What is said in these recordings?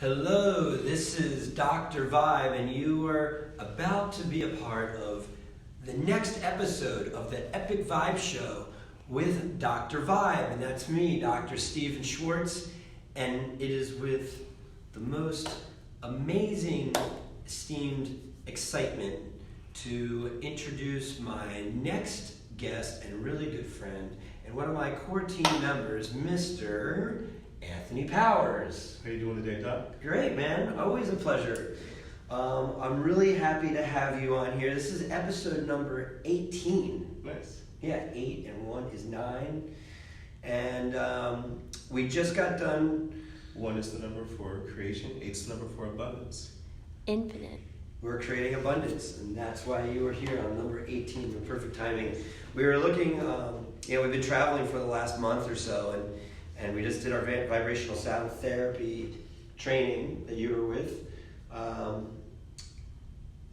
Hello, this is Dr. Vibe, and you are about to be a part of the next episode of the Epic Vibe Show with Dr. Vibe, and that's me, Dr. Stephen Schwartz, and it is with the most amazing, esteemed excitement to introduce my next guest and really good friend, and one of my core team members, Mr. Anthony Powers. How you doing today, Doc? Great, man. Always a pleasure. I'm really happy to have you on here. This is episode number 18. Nice. Yeah, 8 and 1 is 9. And we just got done. 1 is the number for creation, 8 is the number for abundance. Infinite. We're creating abundance, and that's why you were here on number 18, the perfect timing. We were looking, we've been traveling for the last month or so, and we just did our vibrational sound therapy training that you were with.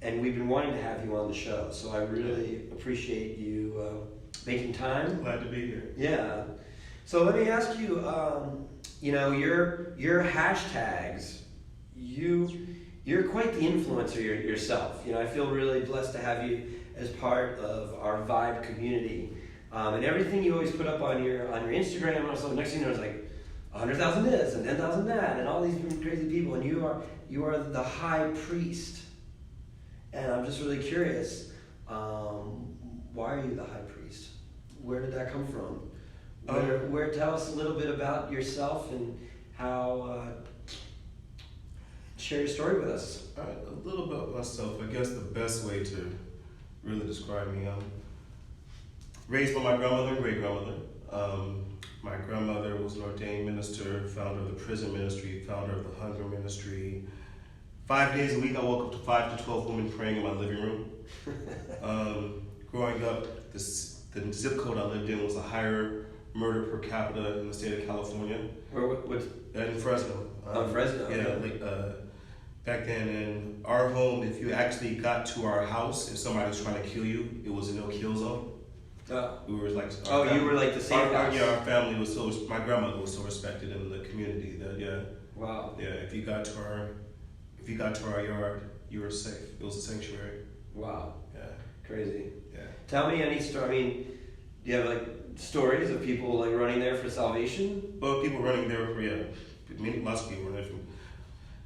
And we've been wanting to have you on the show, so I really appreciate you making time. Glad to be here. Yeah. So let me ask you, your hashtags, you're quite the influencer yourself. I feel really blessed to have you as part of our Vibe community. And everything you always put up on your Instagram and also next thing you know, it's like 100,000 this and 10,000 that and all these crazy people, and you are the high priest. And I'm just really curious, why are you the high priest? Where did that come from? Where tell us a little bit about yourself and how share your story with us. All right, a little about myself. I guess the best way to really describe me, raised by my grandmother and great-grandmother. My grandmother was an ordained minister, founder of the prison ministry, founder of the hunger ministry. 5 days a week, I woke up to 5 to 12 women praying in my living room. Growing up, the zip code I lived in was a higher murder per capita in the state of California. What's in Fresno. Fresno. Yeah, back then in our home, if you actually got to our house, if somebody was trying to kill you, it was a no-kill zone. We were like. You were like the safe house. Our family was so. My grandmother was so respected in the community that Wow. Yeah, if you got to our yard, you were safe. It was a sanctuary. Wow. Yeah. Crazy. Yeah. Tell me any story. I mean, do you have like stories of people like running there for salvation? Well, people running there for lots of people running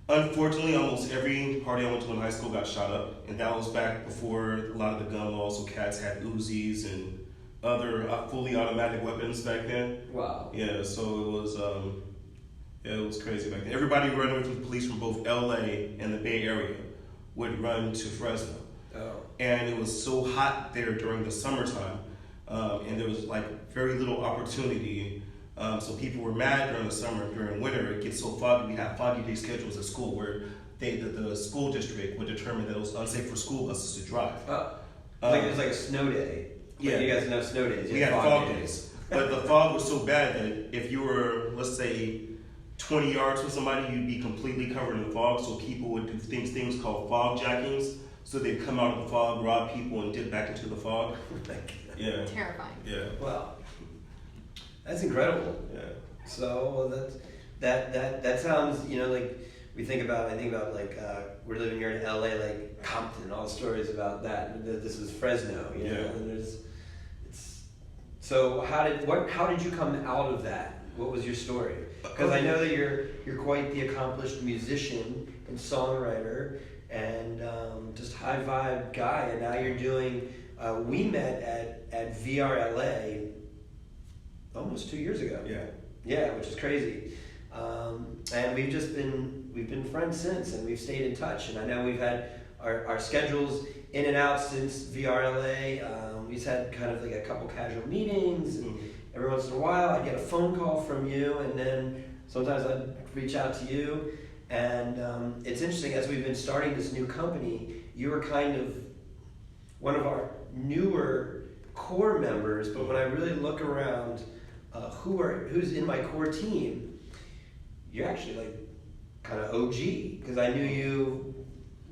there. Unfortunately, almost every party I went to in high school got shot up, and that was back before a lot of the gun laws. So cats had Uzis and other fully automatic weapons back then. Wow. Yeah, so it was crazy back then. Everybody running from the police from both LA and the Bay Area would run to Fresno. Oh. And it was so hot there during the summertime, and there was like very little opportunity. So people were mad during the summer. During winter, it gets so foggy. We have foggy day schedules at school where the school district would determine that it was unsafe for school buses to drive. Oh. It was like a snow day. Yeah. You guys didn't have snow days. We had fog days. But the fog was so bad that if you were, let's say, 20 yards from somebody, you'd be completely covered in fog. So people would do things called fog jackings. So they'd come out of the fog, rob people, and dip back into the fog. Yeah. Terrifying. Yeah. Wow. That's incredible. Yeah. So that sounds, like I think about like we're living here in LA, like Compton, all the stories about that. This is Fresno, Yeah. And so how did you come out of that? What was your story? Because I know that you're quite the accomplished musician and songwriter and just high vibe guy, and now you're doing. We met at VRLA almost 2 years ago. Yeah. Yeah, which is crazy. And we've been friends since, and we've stayed in touch. And I know we've had our schedules in and out since VRLA. We've had kind of like a couple casual meetings, and every once in a while I'd get a phone call from you, and then sometimes I'd reach out to you. And it's interesting, as we've been starting this new company, you were kind of one of our newer core members, but when I really look around who's in my core team, you're actually like kind of OG, because I knew you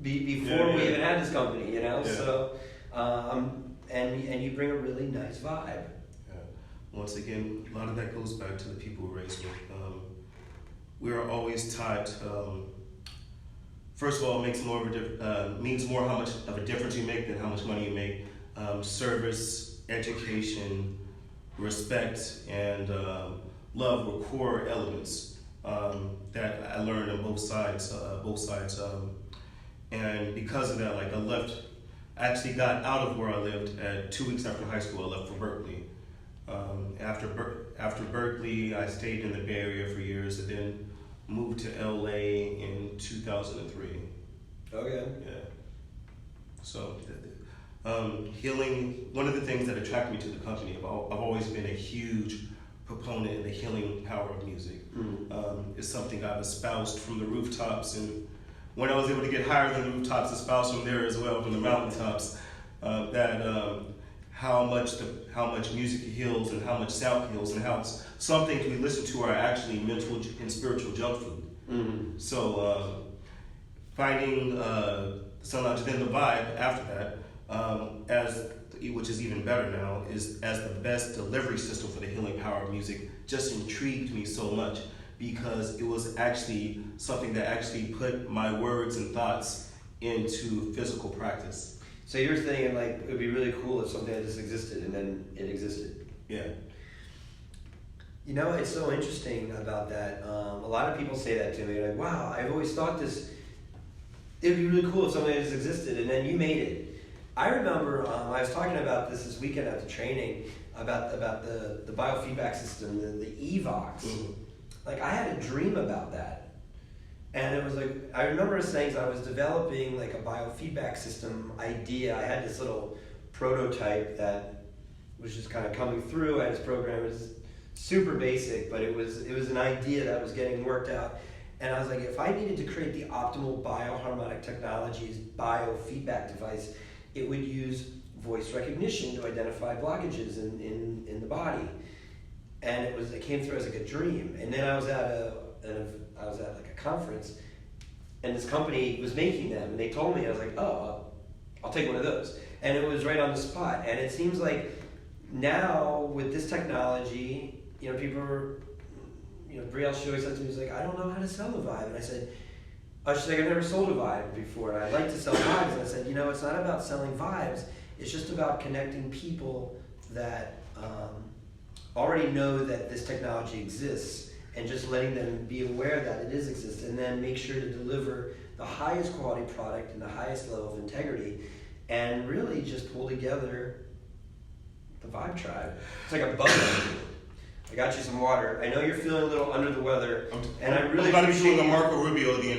before we even had this company, Yeah. So and you bring a really nice vibe. Yeah. Once again, a lot of that goes back to the people we raised with. We are always taught first of all, it makes more of means more how much of a difference you make than how much money you make. Service, education, respect, and love were core elements that I learned on both sides. And because of that, like I actually got out of where I lived at 2 weeks after high school. I left for Berkeley. After Berkeley, I stayed in the Bay Area for years and then moved to LA in 2003. Okay. Yeah. So, healing, one of the things that attracted me to the company, I've always been a huge proponent in the healing power of music. It's something I've espoused from the rooftops, and when I was able to get higher than the rooftops, espoused from there as well, from the mountaintops, how much music heals and how much sound heals, and how some things we listen to are actually mental and spiritual junk food. So finding Sunlight, then the vibe after that, which is even better now, is as the best delivery system for the healing power of music, just intrigued me so much because it was actually something that actually put my words and thoughts into physical practice. So you're thinking like it would be really cool if something like this existed, and then it existed. Yeah. You know, it's so interesting about that. A lot of people say that to me, like, wow, I've always thought this, it'd be really cool if something like this existed, and then you made it. I remember I was talking about this weekend at the training about the biofeedback system, the EVOX. Like I had a dream about that, and it was like I remember saying I was developing like a biofeedback system idea. I had this little prototype that was just kind of coming through. I had this program. It was super basic, but it was an idea that was getting worked out. And I was like, if I needed to create the optimal bioharmonic technologies biofeedback device, it would use voice recognition to identify blockages in the body. And it came through as like a dream. And then I was at like a conference, and this company was making them, and they told me, I was like, oh, I'll take one of those. And it was right on the spot. And it seems like now with this technology, you know, people are, you know, Brielle Shuey said to me, he's like, I don't know how to sell a Vibe. And I said, she's like, I've never sold a Vibe before, and I'd like to sell Vibes. And I said, you know, it's not about selling Vibes. It's just about connecting people that already know that this technology exists, and just letting them be aware that it exists, and then make sure to deliver the highest quality product and the highest level of integrity, and really just pull together the Vibe tribe. It's like a bundle. I got you some water. I know you're feeling a little under the weather, and I really I'm going to be doing a appreciate Marco Rubio the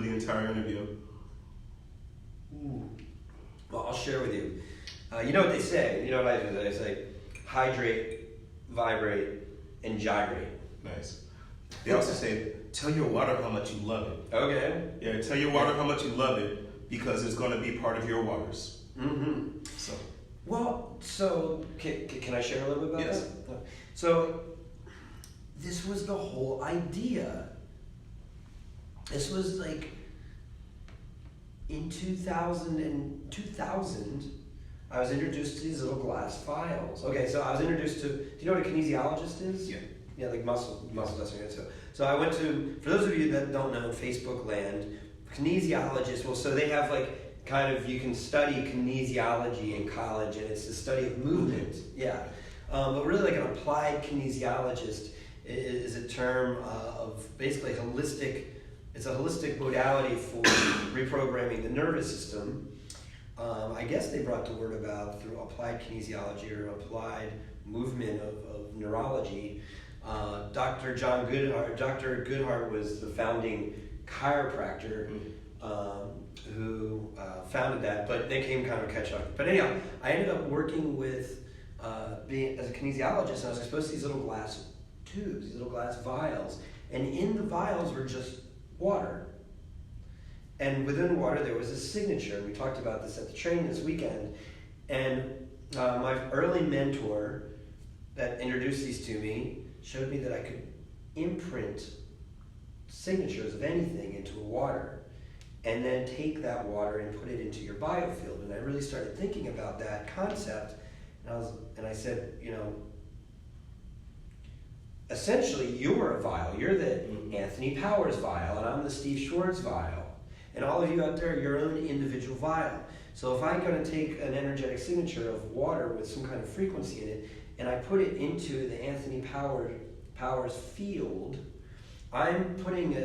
entire interview. Ooh. Well, I'll share with you. You know what they say? You know what I do? They say hydrate, vibrate, and gyrate. Nice. They also say, tell your water how much you love it. Okay. Yeah, tell your water how much you love it, because it's going to be part of your waters. So. Well, so can I share a little bit about Yes. that? So this was the whole idea. This was like in 2000, I was introduced to these little glass vials. Okay, so I was introduced to, do you know what a kinesiologist is? Yeah. Yeah, like muscle testing. So I went to, for those of you that don't know, Facebook land, kinesiologists, well, so they have like, kind of, you can study kinesiology in college, and it's the study of movement. Yeah. But really like an applied kinesiologist is a term of basically holistic, it's a holistic modality for reprogramming the nervous system. I guess they brought the word about through applied kinesiology or applied movement of neurology. Dr. Goodhart was the founding chiropractor who founded that, but they came kind of catch up. But anyhow, I ended up working with being as a kinesiologist, and I was exposed to these little glass tubes, these little glass vials, and in the vials were just water. And within water, there was a signature. We talked about this at the training this weekend. And my early mentor that introduced these to me showed me that I could imprint signatures of anything into water, and then take that water and put it into your biofield. And I really started thinking about that concept. And I said, you know, essentially you're a vial. You're the Anthony Powers vial, and I'm the Steve Schwartz vial. And all of you out there, your own individual vial. So if I'm going to take an energetic signature of water with some kind of frequency in it, and I put it into the Anthony Powers field, I'm putting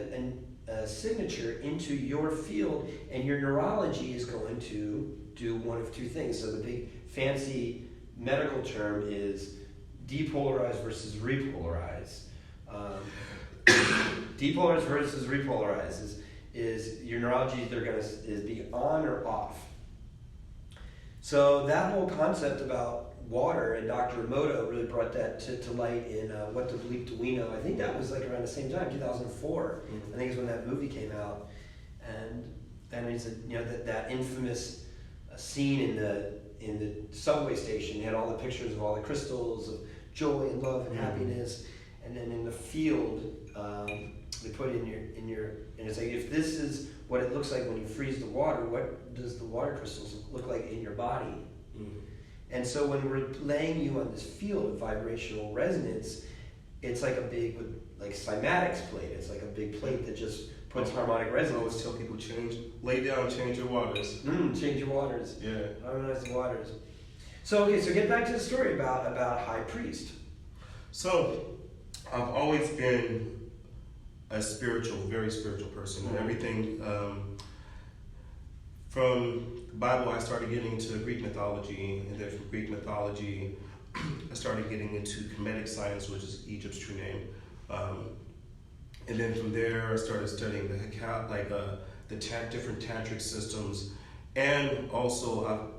a signature into your field, and your neurology is going to do one of two things. So the big fancy medical term is depolarize versus repolarize. Depolarize versus repolarize is your neurology either going to be on or off. So that whole concept about water, and Dr. Emoto really brought that to light in What the Bleep Do We Know? I think that was like around the same time, 2004. I think is when that movie came out, and it's that infamous scene in the subway station. You had all the pictures of all the crystals of joy and love and happiness, and then in the field they put in your and it's like, if this is what it looks like when you freeze the water, what does the water crystals look like in your body? And so when we're laying you on this field of vibrational resonance, it's like a big, like cymatics plate. It's like a big plate that just puts harmonic resonance. I always tell people, lay down, change your waters. Change your waters. Yeah. Harmonize the waters. So get back to the story about High Priest. So I've always been a very spiritual person. Everything from the Bible, I started getting into Greek mythology, and then from Greek mythology, I started getting into Kemetic science, which is Egypt's true name. And then from there, I started studying the different tantric systems, and also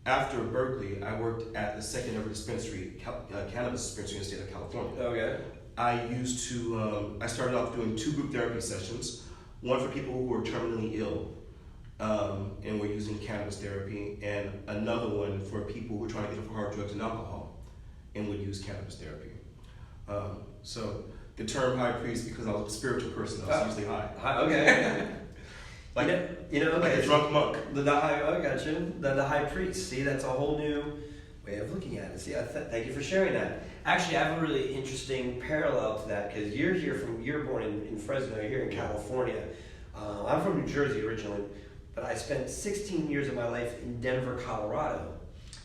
after Berkeley, I worked at the second ever dispensary, cannabis dispensary in the state of California. Okay. I started off doing 2 group therapy sessions, one for people who were terminally ill and were using cannabis therapy, and another one for people who were trying to get off hard drugs and alcohol and would use cannabis therapy. So the term high priest, because I was a spiritual person, I was usually high. Okay. Like a drunk monk. The high, I got you. The high priest. See, that's a whole new way of looking at it. See, thank you for sharing that. Actually, I have a really interesting parallel to that, because you're born in Fresno, you're here in California. I'm from New Jersey originally, but I spent 16 years of my life in Denver, Colorado,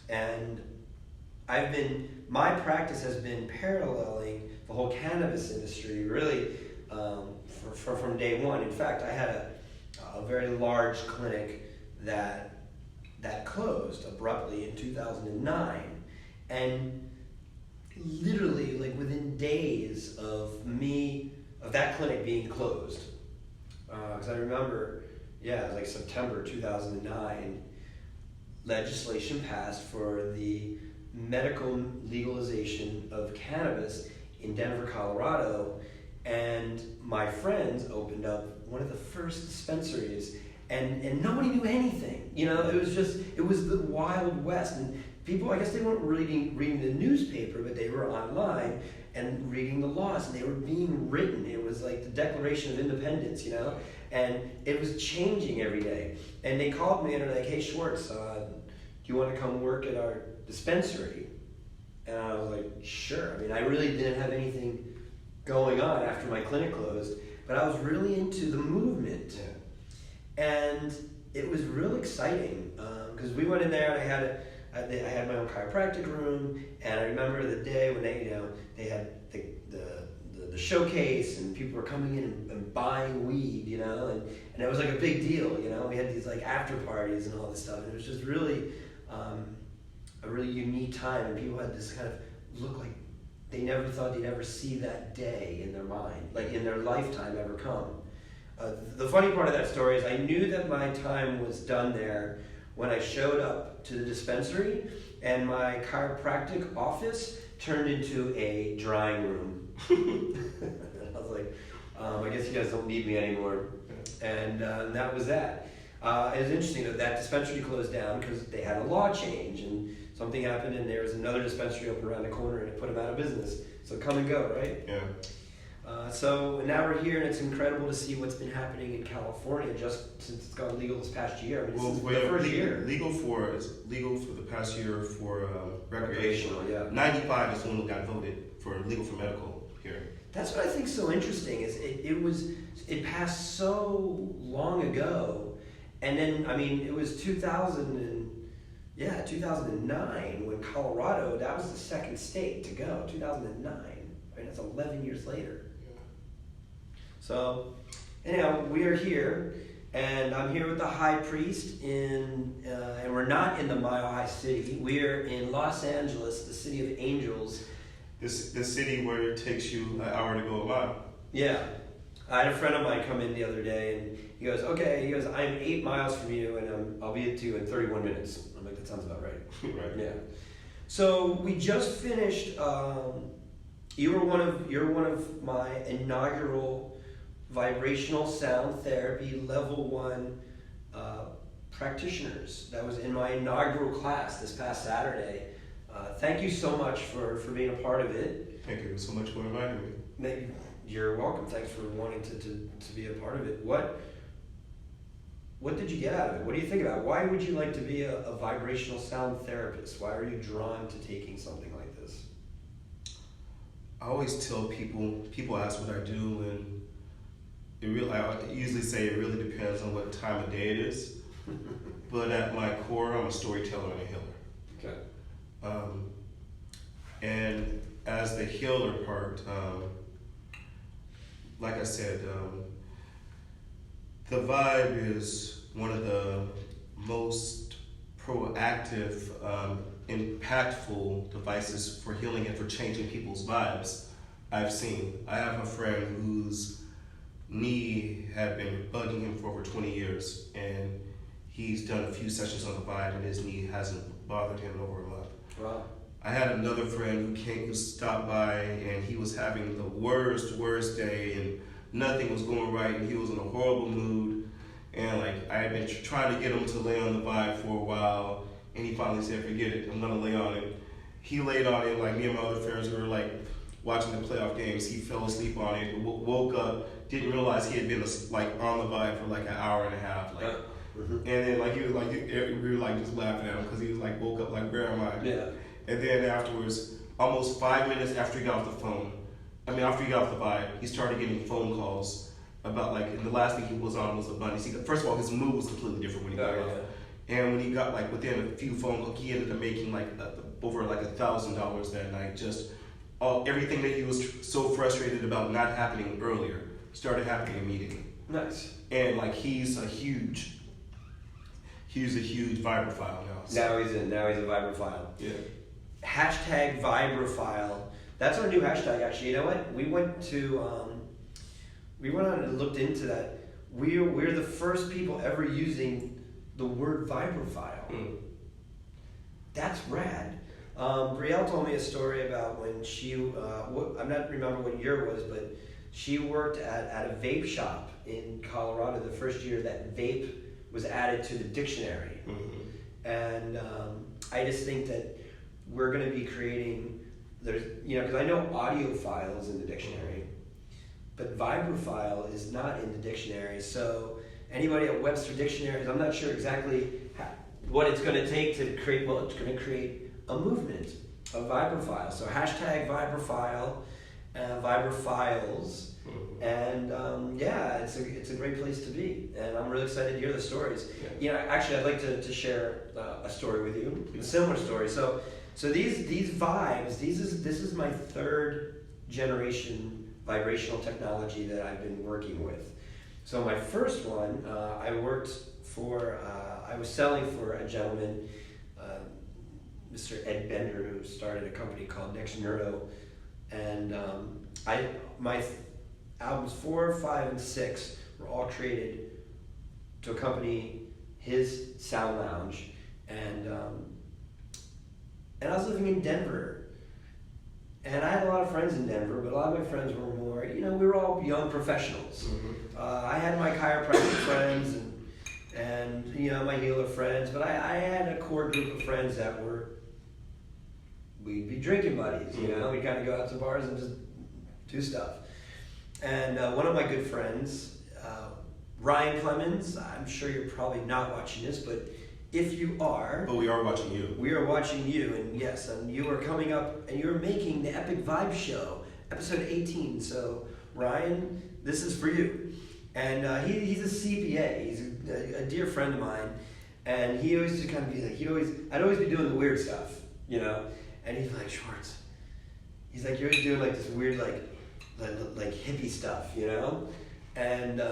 and my practice has been paralleling the whole cannabis industry really from day one. In fact, I had a very large clinic that closed abruptly in 2009, and literally like within days of that clinic being closed, because I remember, it was like September 2009, legislation passed for the medical legalization of cannabis in Denver, Colorado, and my friends opened up one of the first dispensaries, and nobody knew anything. It was the Wild West, and people, I guess they weren't reading the newspaper, but they were online and reading the laws, and they were being written. It was like the Declaration of Independence, and it was changing every day. And they called me and they're like, "Hey, Schwartz, do you want to come work at our dispensary?" And I was like, "Sure." I mean, I really didn't have anything going on after my clinic closed, but I was really into the movement. And it was real exciting, because we went in there and I had my own chiropractic room, and I remember the day when they had the showcase, and people were coming in and buying weed, and it was like a big deal, we had these like after parties and all this stuff, and it was just really a really unique time, and people had this kind of look like they never thought they'd ever see that day in their mind, like in their lifetime ever come. The funny part of that story is I knew that my time was done there when I showed up to the dispensary, and my chiropractic office turned into a drying room. I was like, I guess you guys don't need me anymore. And that was that. It was interesting that dispensary closed down because they had a law change, and something happened, and there was another dispensary open around the corner, and it put them out of business. So come and go, right? Yeah. So now we're here, and it's incredible to see what's been happening in California just since it's gone legal this past year. I mean, this is the first year. Legal for the past year for recreational. Yeah. 95 is when it got voted for legal for medical here. That's what I think so interesting is it passed so long ago, and then I mean it was 2009 when Colorado, that was the second state to go. 2009. I mean that's 11 years later. Yeah. So anyhow, we are here, and I'm here with the high priest and we're not in the Mile High City. We're in Los Angeles, the city of angels. The city where it takes you an hour to go a mile. Yeah. I had a friend of mine come in the other day, and he goes, I'm 8 miles from you, and I'll be at you in 31 minutes. I'm like, that sounds about right. Right. Yeah. So we just finished, you're one of my inaugural vibrational sound therapy level 1 practitioners. That was in my inaugural class this past Saturday. Thank you so much for being a part of it. Thank you so much for inviting me. You're welcome. Thanks for wanting to be a part of it. What did you get out of it? What do you think about it? Why would you like to be a vibrational sound therapist? Why are you drawn to taking something like this? I always tell people ask what I do, and I usually say it really depends on what time of day it is. But at my core, I'm a storyteller and a healer. Okay. And as the healer part, like I said, the vibe is one of the most proactive, impactful devices for healing and for changing people's vibes I've seen. I have a friend whose knee had been bugging him for over 20 years, and he's done a few sessions on the vibe, and his knee hasn't bothered him in over a month. Wow. I had another friend who stopped by, and he was having the worst day, and nothing was going right, and he was in a horrible mood. And like I had been trying to get him to lay on the vibe for a while, and he finally said, "Forget it, I'm gonna lay on it." He laid on it. Like me and my other friends were like watching the playoff games. He fell asleep on it, woke up, didn't realize he had been like on the vibe for like an hour and a half. Like, and then like he was like we were like just laughing at him because he was like woke up like, where am I? Yeah. And then afterwards, almost 5 minutes after he got off the phone, after he got off the vibe, he started getting phone calls about like, and the last thing he was on was abundance. First of all, his mood was completely different when he got off. And when he got like within a few phone calls, he ended up making like over like $1,000 that night. Just everything that he was so frustrated about not happening earlier started happening immediately. Nice. And like he's a huge vibrophile now. So. Now he's a vibrophile. Yeah. Hashtag vibrophile. That's our new hashtag, actually. You know what? We went on and looked into that. We're the first people ever using the word vibrophile. That's rad. Brielle told me a story about when she, I'm not remember what year it was, but she worked at a vape shop in Colorado the first year that vape was added to the dictionary. And I just think that we're going to be creating, because I know audiophile is in the dictionary, but vibrophile is not in the dictionary. So anybody at Webster Dictionaries, I'm not sure exactly what it's going to take to create, well, it's going to create a movement of vibrophile. So hashtag vibrophile, vibrophiles, and it's a great place to be. And I'm really excited to hear the stories. Yeah. Actually, I'd like to share a story with you, a similar story. So these vibes, this is my 3rd generation vibrational technology that I've been working with. So my first one, I was selling for a gentleman, Mr. Ed Bender, who started a company called Next Neuro, and my albums 4, 5, and 6 were all created to accompany his sound lounge, and I was living in Denver, and I had a lot of friends in Denver, but a lot of my friends were more, we were all young professionals. I had my chiropractic friends and my healer friends, but I had a core group of friends that we'd be drinking buddies, we'd kind of go out to bars and just do stuff. And one of my good friends, Ryan Clemens, I'm sure you're probably not watching this, but if you are... But we are watching you. We are watching you, and yes, and you are coming up, and you're making the Epic Vibe Show episode 18. So Ryan, this is for you. And he's a CPA. He's a dear friend of mine, and he always just kind of be like, I'd always be doing the weird stuff, you know. And he's like, Schwartz, he's like, you're always doing like this weird like hippie stuff, you know. And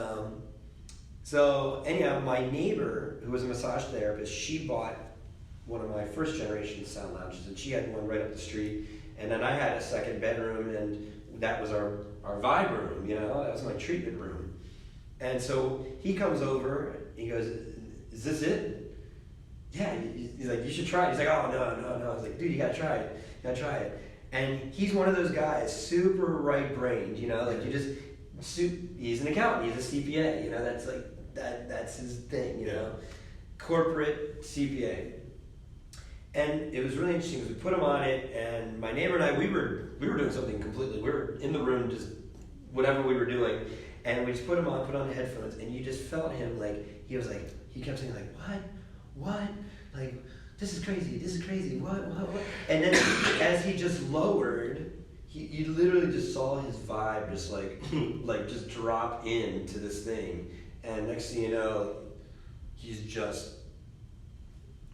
so anyhow, my neighbor, who was a massage therapist, she bought one of my first generation sound lounges, and she had one right up the street. And then I had a second bedroom, and that was our vibe room, you know, that was my treatment room. And so he comes over, he goes, is this it? Yeah, he's like, you should try it. He's like, oh, no. I was like, dude, you gotta try it. And he's one of those guys, super right-brained, you know, like he's an accountant, he's a CPA, you know, that's like, that's his thing, you know, corporate CPA. And it was really interesting because we put him on it, and my neighbor and I, we were doing something completely. We were in the room, just whatever we were doing, and we just put him on, put on the headphones, and you just felt him like he kept saying like, what, like this is crazy, what, and then as he just lowered, you literally just saw his vibe just like just drop into this thing, and next thing you know, he's just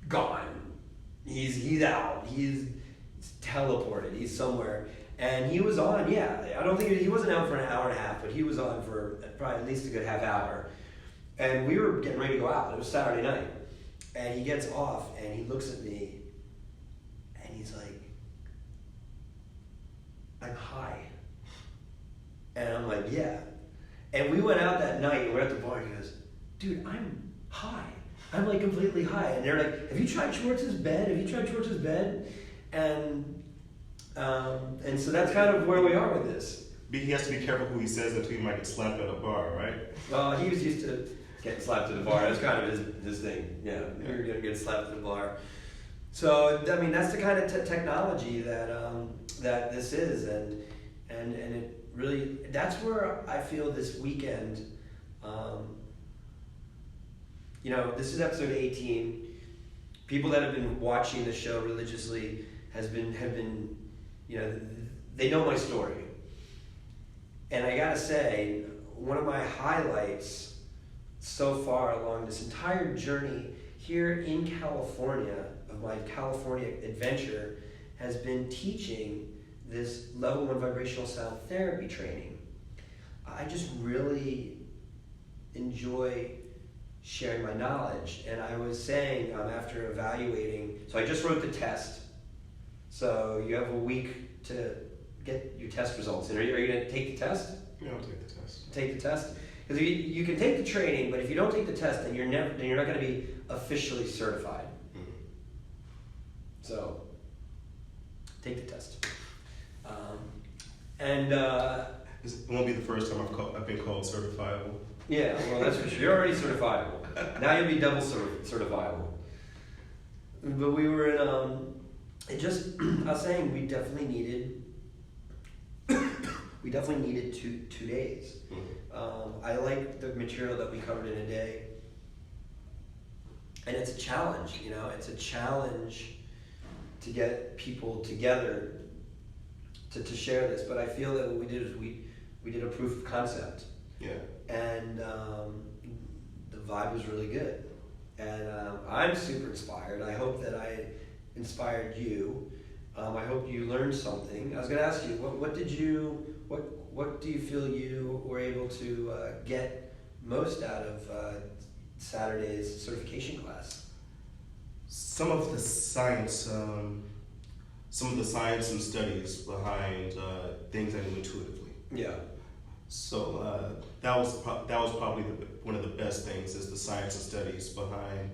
gone. He's out. He's teleported. He's somewhere. And he was on, I don't think he wasn't out for an hour and a half, but he was on for probably at least a good half hour. And we were getting ready to go out. It was Saturday night. And he gets off and he looks at me and he's like, I'm high. And I'm like, yeah. And we went out that night and we're at the bar and he goes, dude, I'm high. I'm like completely high. And they're like, have you tried Schwartz's bed? And so that's kind of where we are with this. He has to be careful who he says that to. He might get slapped at a bar, right? Well, he was used to getting slapped at a bar. That's kind of his thing. Yeah, we were gonna get slapped at a bar. So I mean, that's the kind of technology that this is, and it really, that's where I feel this weekend. You know, this is episode 18. People that have been watching the show religiously have been, you know, they know my story. And I gotta say, one of my highlights so far along this entire journey here in California, of my California adventure, has been teaching this level 1 vibrational sound therapy training. I just really enjoy sharing my knowledge. And I was saying, after evaluating, so I just wrote the test. So you have a week to get your test results. And are you going to take the test? Yeah, I'll take the test. Take the test? Because you can take the training, but if you don't take the test, then you're not going to be officially certified. Mm-hmm. So take the test. It won't be the first time I've been called certifiable. Yeah, well, that's for sure. You're already certifiable. Now you'll be double certifiable. But we were in, I was saying we definitely needed 2 days. Mm-hmm. I like the material that we covered in a day. And it's a challenge, you know, it's a challenge to get people together to share this. But I feel that what we did is we did a proof of concept. Yeah. And the vibe was really good. And I'm super inspired. I hope that I inspired you. I hope you learned something. I was going to ask you, what do you feel you were able to get most out of Saturday's certification class? Some of the science and studies behind things I do intuitively. Yeah. So that was probably one of the best things, is the science and studies behind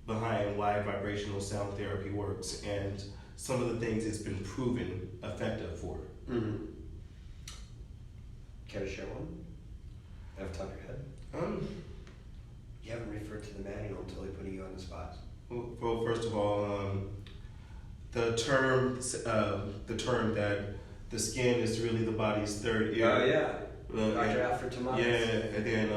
why vibrational sound therapy works, and some of the things it's been proven effective for. Mm-hmm. Care to share one? Off the top of your head? You haven't referred to the manual. I'm totally putting you on the spot. Well, first of all, the term that the skin is really the body's third ear. Oh yeah. Dr. Alfred Tomas. Yeah, and then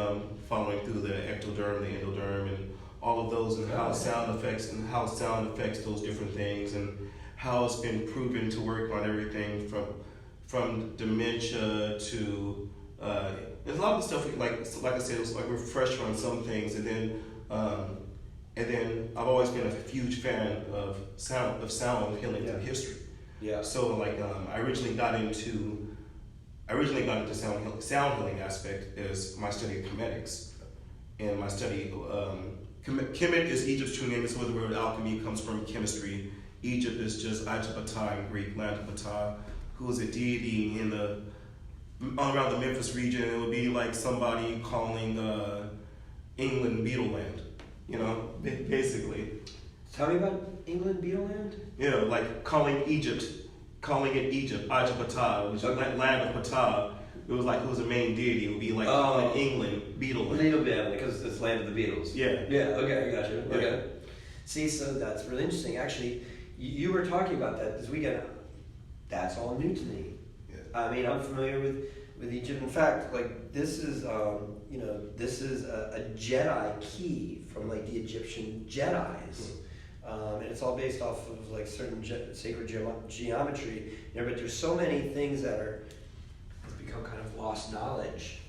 following through the ectoderm, the endoderm, and all of those, and how sound affects those different things, and how it's been proven to work on everything from dementia to there's a lot of stuff like I said, it was like refresher on some things, and then I've always been a huge fan of sound healing through history. Yeah. So like I originally got into sound healing aspect is my study of chemetics, and my study Kemet is Egypt's true name. It's where the word alchemy comes from. Chemistry. Egypt is just Ajapata in Greek, land of Ptah, who is a deity in around the Memphis region. It would be like somebody calling England Beetleland, basically. Tell me about England Beetleland? Yeah, like calling it Egypt, Ajapata, which is land of Ptah. It was like, who was the main deity? It would be like calling England Beetleland. A little bit, because it's land of the Beatles. Yeah. Yeah, okay, I got you. Yeah. Okay. See, so that's really interesting. Actually, you were talking about that this weekend. That's all new to me. Yeah. I mean, I'm familiar with Egypt. In fact, like this is this is a Jedi key from like the Egyptian Jedis, and it's all based off of like certain sacred geometry. But there's so many things that have become kind of lost knowledge,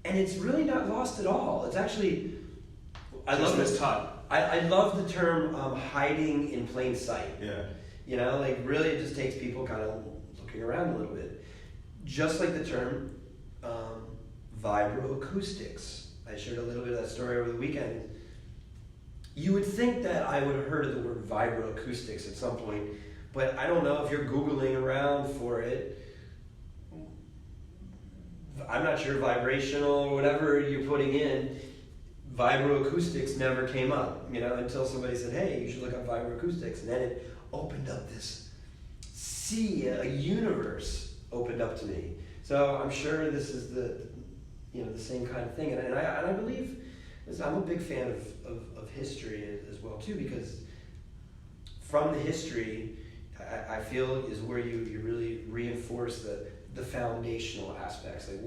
and it's really not lost at all. It's actually I love this taught. I love the term hiding in plain sight. Yeah. Like really it just takes people kind of looking around a little bit. Just like the term vibroacoustics. I shared a little bit of that story over the weekend. You would think that I would have heard of the word vibroacoustics at some point, but I don't know if you're Googling around for it. I'm not sure, vibrational or whatever you're putting in, vibroacoustics never came up, until somebody said, hey, you should look up vibroacoustics. And then it opened up this sea, a universe opened up to me. So I'm sure this is the same kind of thing. And I believe, I'm a big fan of history as well too, because from the history, I feel is where you really reinforce the foundational aspects, like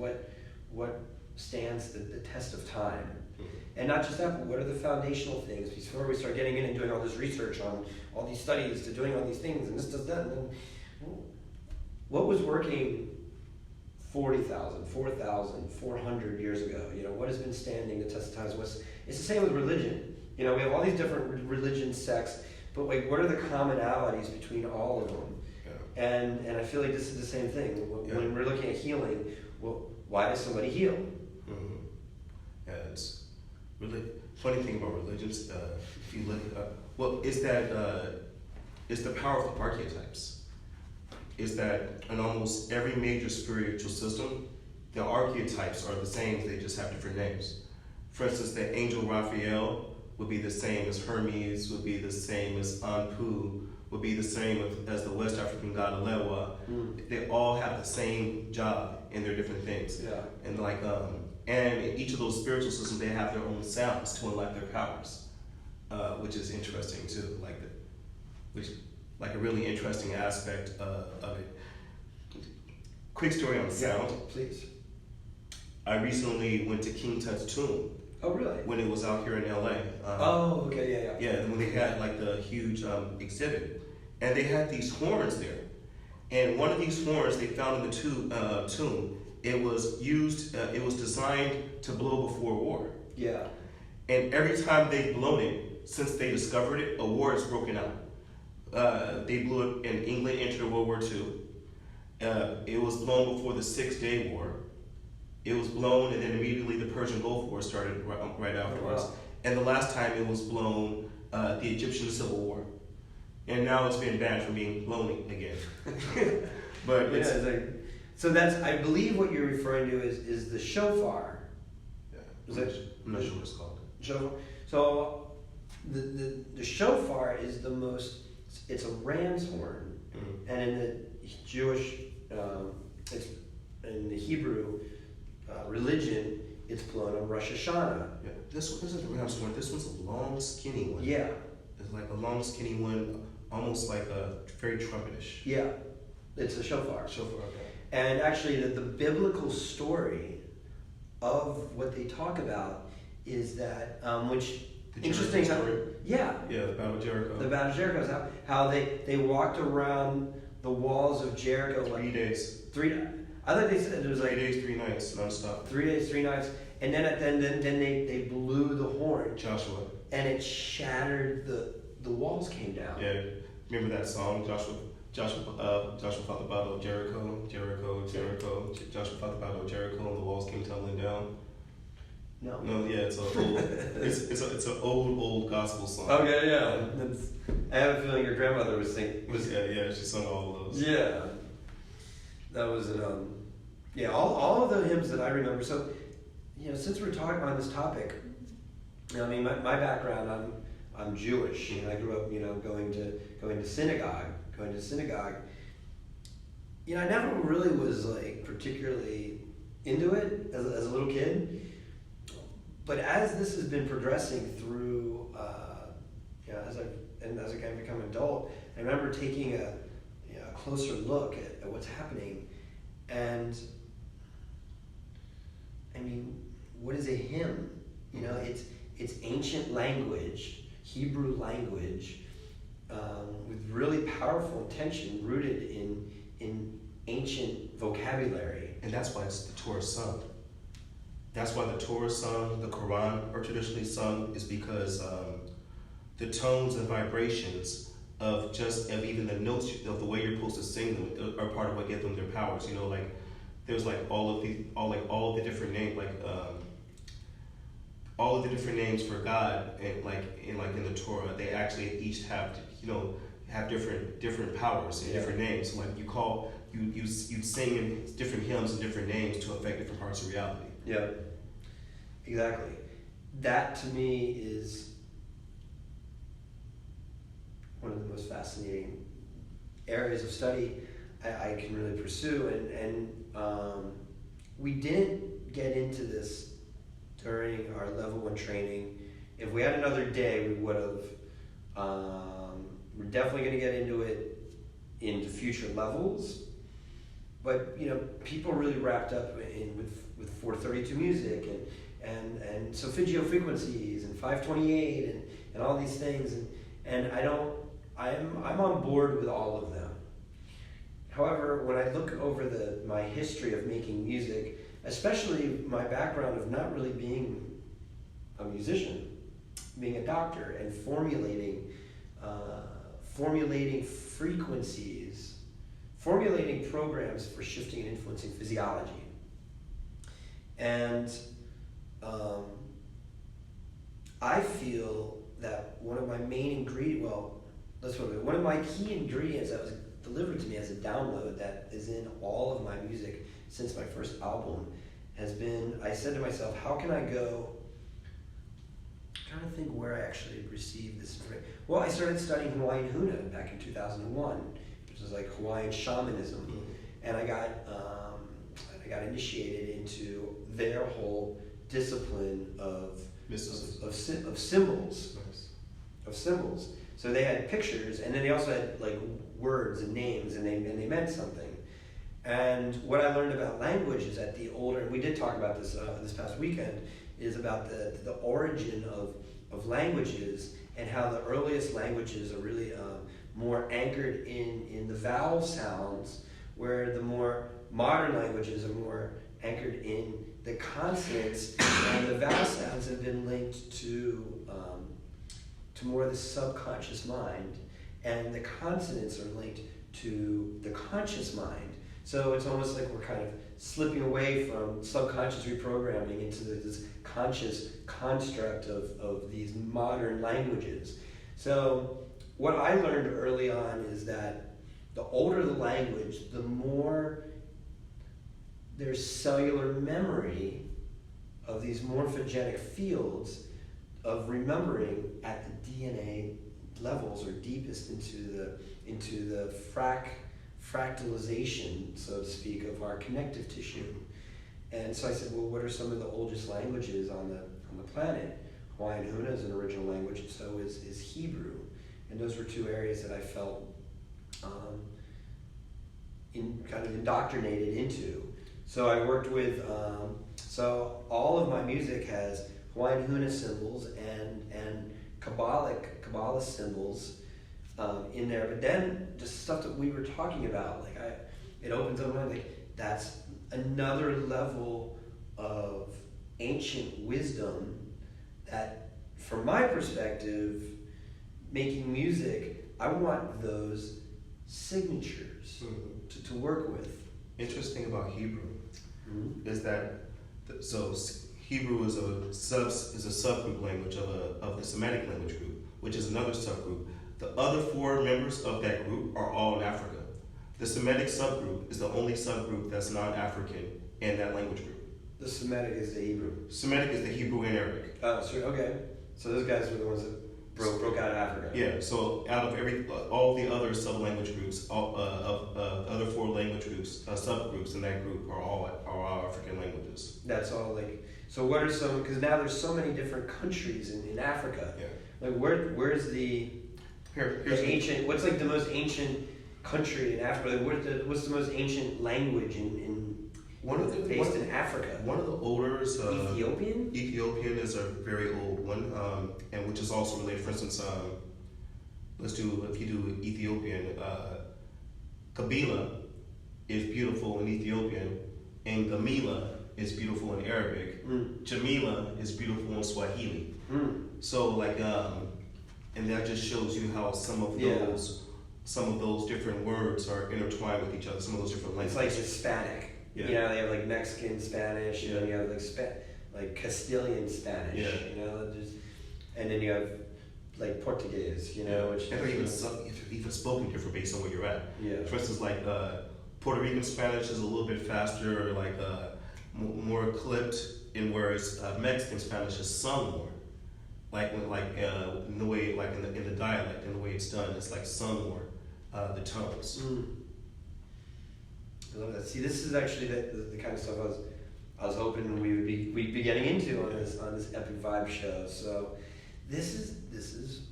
what stands the test of time. And not just that, but what are the foundational things before we start getting in and doing all this research on all these studies to doing all these things and this does that, and then what was working 40,000, 4,000, 400 years ago? What has been standing the test of time? It's the same with religion. We have all these different religion sects, but like, what are the commonalities between all of them? Yeah. And I feel like this is the same thing. When we're looking at healing, well, why does somebody heal? Mm-hmm. Yeah, it's really funny thing about religions. If you look, is the power of the archetypes. Is that in almost every major spiritual system, the archetypes are the same, they just have different names. For instance, the angel Raphael would be the same as Hermes, would be the same as Anpu, would be the same as the West African god Alewa. They all have the same job in their different things. Yeah. And and in each of those spiritual systems, they have their own sounds to unlock their powers, which is interesting too. Like a really interesting aspect of it. Quick story on sound. Yeah, please. I recently went to King Tut's tomb. Oh, really? When it was out here in LA. Okay, yeah. Yeah, when they had like the huge exhibit. And they had these horns there. And one of these horns they found in the tomb, it was designed to blow before war. Yeah. And every time they've blown it, since they discovered it, a war has broken out. They blew it in England, entered World War II. It was blown before the 6-Day War. It was blown, and then immediately the Persian Gulf War started right afterwards. Oh, wow. And the last time it was blown, the Egyptian Civil War. And now it's been banned from being blown again. But so that's, I believe what you're referring to is the shofar. Yeah. I'm not sure what it's called. Shofar. So the shofar is the most. It's a ram's horn, and in the Jewish, it's in the Hebrew religion, it's blown on Rosh Hashanah. Yeah, this isn't a ram's horn. This one's a long, skinny one. Yeah, it's like a long, skinny one, almost like a very trumpetish. Yeah, it's a shofar. Shofar. Okay. And actually, the biblical story of what they talk about is that which. Interesting how, yeah, the Battle of Jericho. The Battle of Jericho is how they walked around the walls of Jericho 3 days. three. I thought they said it was 3 like days, 3 nights, nonstop. 3 days, 3 nights, and then then they blew the horn, Joshua. and it shattered the walls came down. Yeah. Remember that song, Joshua fought the battle of Jericho. Joshua fought the battle of Jericho, and the walls came tumbling down. No. No, yeah, it's it's an old gospel song. Okay, yeah. I have a feeling your grandmother was singing. Yeah, she sung all of those. Yeah. That was it. Yeah, all of the hymns that I remember. So, since we're talking on this topic, I mean, my background, I'm Jewish. I grew up, going to synagogue. I never really was like particularly into it as a little kid. But as this has been progressing through, as I kind of become an adult, I remember taking a closer look at what's happening, and I mean, what is a hymn? It's ancient language, Hebrew language, with really powerful intention rooted in ancient vocabulary. And that's why it's the Torah sung. That's why the Torah sung, the Quran are traditionally sung, is because the tones and vibrations of even the notes of the way you're supposed to sing them are part of what gives them their powers. Like there's like all of the different names, all of the different names for God, and in the Torah, they actually each have different powers and different names. So like you sing in different hymns and different names to affect different parts of reality. Yeah, exactly. That to me is one of the most fascinating areas of study I can really pursue, and we didn't get into this during our level 1 training. If we had another day, we would have. We're definitely going to get into it into future levels, but people really wrapped up with 432 music and solfeggio frequencies and 528 and all these things, and I'm on board with all of them. However, when I look over my history of making music, especially my background of not really being a musician, being a doctor and formulating frequencies, formulating programs for shifting and influencing physiology. And I feel that one of my main one of my key ingredients that was delivered to me as a download that is in all of my music since my first album has been, I said to myself, how can I go, I'm trying to think where I actually received this information. Well, I started studying Hawaiian Huna back in 2001, which is like Hawaiian shamanism, and I got initiated into their whole discipline of symbols. Nice. Of symbols. So they had pictures, and then they also had like words and names, and they meant something. And what I learned about language is that the older, and we did talk about this this past weekend, is about the origin of languages, and how the earliest languages are really more anchored in the vowel sounds, where the more modern languages are more anchored in the consonants, and the vowel sounds have been linked to more of the subconscious mind, and the consonants are linked to the conscious mind. So it's almost like we're kind of slipping away from subconscious reprogramming into this conscious construct of these modern languages. So what I learned early on is that the older the language, the more there's cellular memory of these morphogenic fields of remembering at the DNA levels, or deepest into the fractalization, so to speak, of our connective tissue. And so I said, well, what are some of the oldest languages on the planet? Hawaiian Huna is an original language, and so is Hebrew. And those were two areas that I felt kind of indoctrinated into. So I worked with, so all of my music has Hawaiian Huna symbols and Kabbalah symbols in there. But then just stuff that we were talking about, it opens up my mind, that's another level of ancient wisdom that, from my perspective, making music, I want those signatures to work with. Interesting about Hebrew is that Hebrew is a subgroup language of the Semitic language group, which is another subgroup. The other 4 members of that group are all in Africa. The Semitic subgroup is the only subgroup that's non-African in that language group. The Semitic is the Hebrew. Semitic is the Hebrew and Arabic. Oh, so okay. So those guys were the ones that broke out of Africa. Yeah. So out of all the other sub-language groups, other 4 language groups, subgroups in that group are all African languages. That's all like. So what are some? Because now there's so many different countries in Africa. Yeah. Like where's the ancient? What's like the most ancient country in Africa? Like what's the most ancient language in based in Africa? One of the older Ethiopian. Ethiopian is a very old one, and which is also related. For instance, if you do Ethiopian, Kabila is beautiful in Ethiopian, and Gamila is beautiful in Arabic. Jamila is beautiful in Swahili. So like, and that just shows you how some of those different words are intertwined with each other. Some of those different languages. It's like Hispanic. Yeah. You know, they have like Mexican Spanish, and then you have like Castilian Spanish. Yeah. You know, and then you have like Portuguese. You know, which and they're even spoken different based on where you're at. Yeah. For instance, like Puerto Rican Spanish is a little bit faster, or like more clipped, and whereas Mexican Spanish is sung more. In the way, like in the dialect, in the way it's done, it's like sung more, the tones. I love that. See, this is actually the kind of stuff I was hoping we'd be getting into on this Epic Vibe show. So this is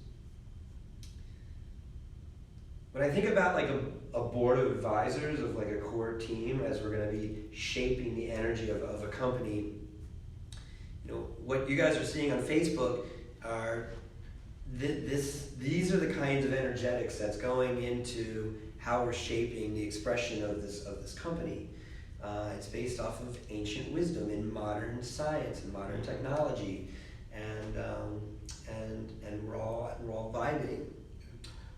when I think about like a board of advisors of like a core team as we're going to be shaping the energy of a company. You know, what you guys are seeing on Facebook are these are the kinds of energetics that's going into how we're shaping the expression of this company. It's based off of ancient wisdom in modern science and modern technology, and we're all vibing.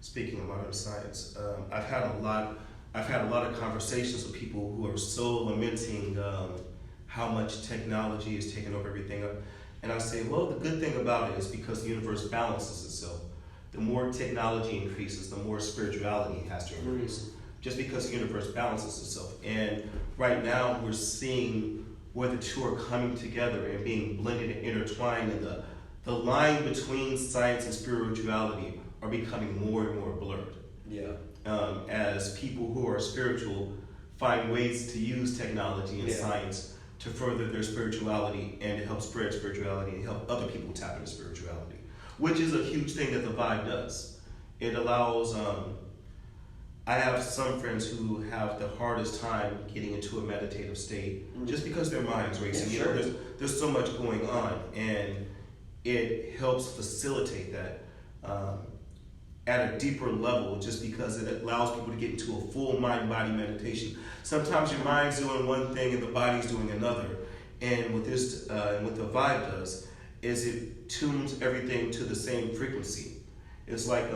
Speaking of modern science, I've had a lot of conversations with people who are so lamenting how much technology is taking over everything. And I say, well, the good thing about it is because the universe balances itself. The more technology increases, the more spirituality has to increase. Just because the universe balances itself. And right now we're seeing where the two are coming together and being blended and intertwined, and the line between science and spirituality are becoming more and more blurred. Yeah. As people who are spiritual find ways to use technology and science to further their spirituality and to help spread spirituality and help other people tap into spirituality, which is a huge thing that the Vibe does. It allows, I have some friends who have the hardest time getting into a meditative state just because their mind's racing. Yeah, sure. You know, there's so much going on, and it helps facilitate that at a deeper level, just because it allows people to get into a full mind-body meditation. Sometimes your mind's doing one thing and the body's doing another, and what the Vibe does is it tunes everything to the same frequency. It's like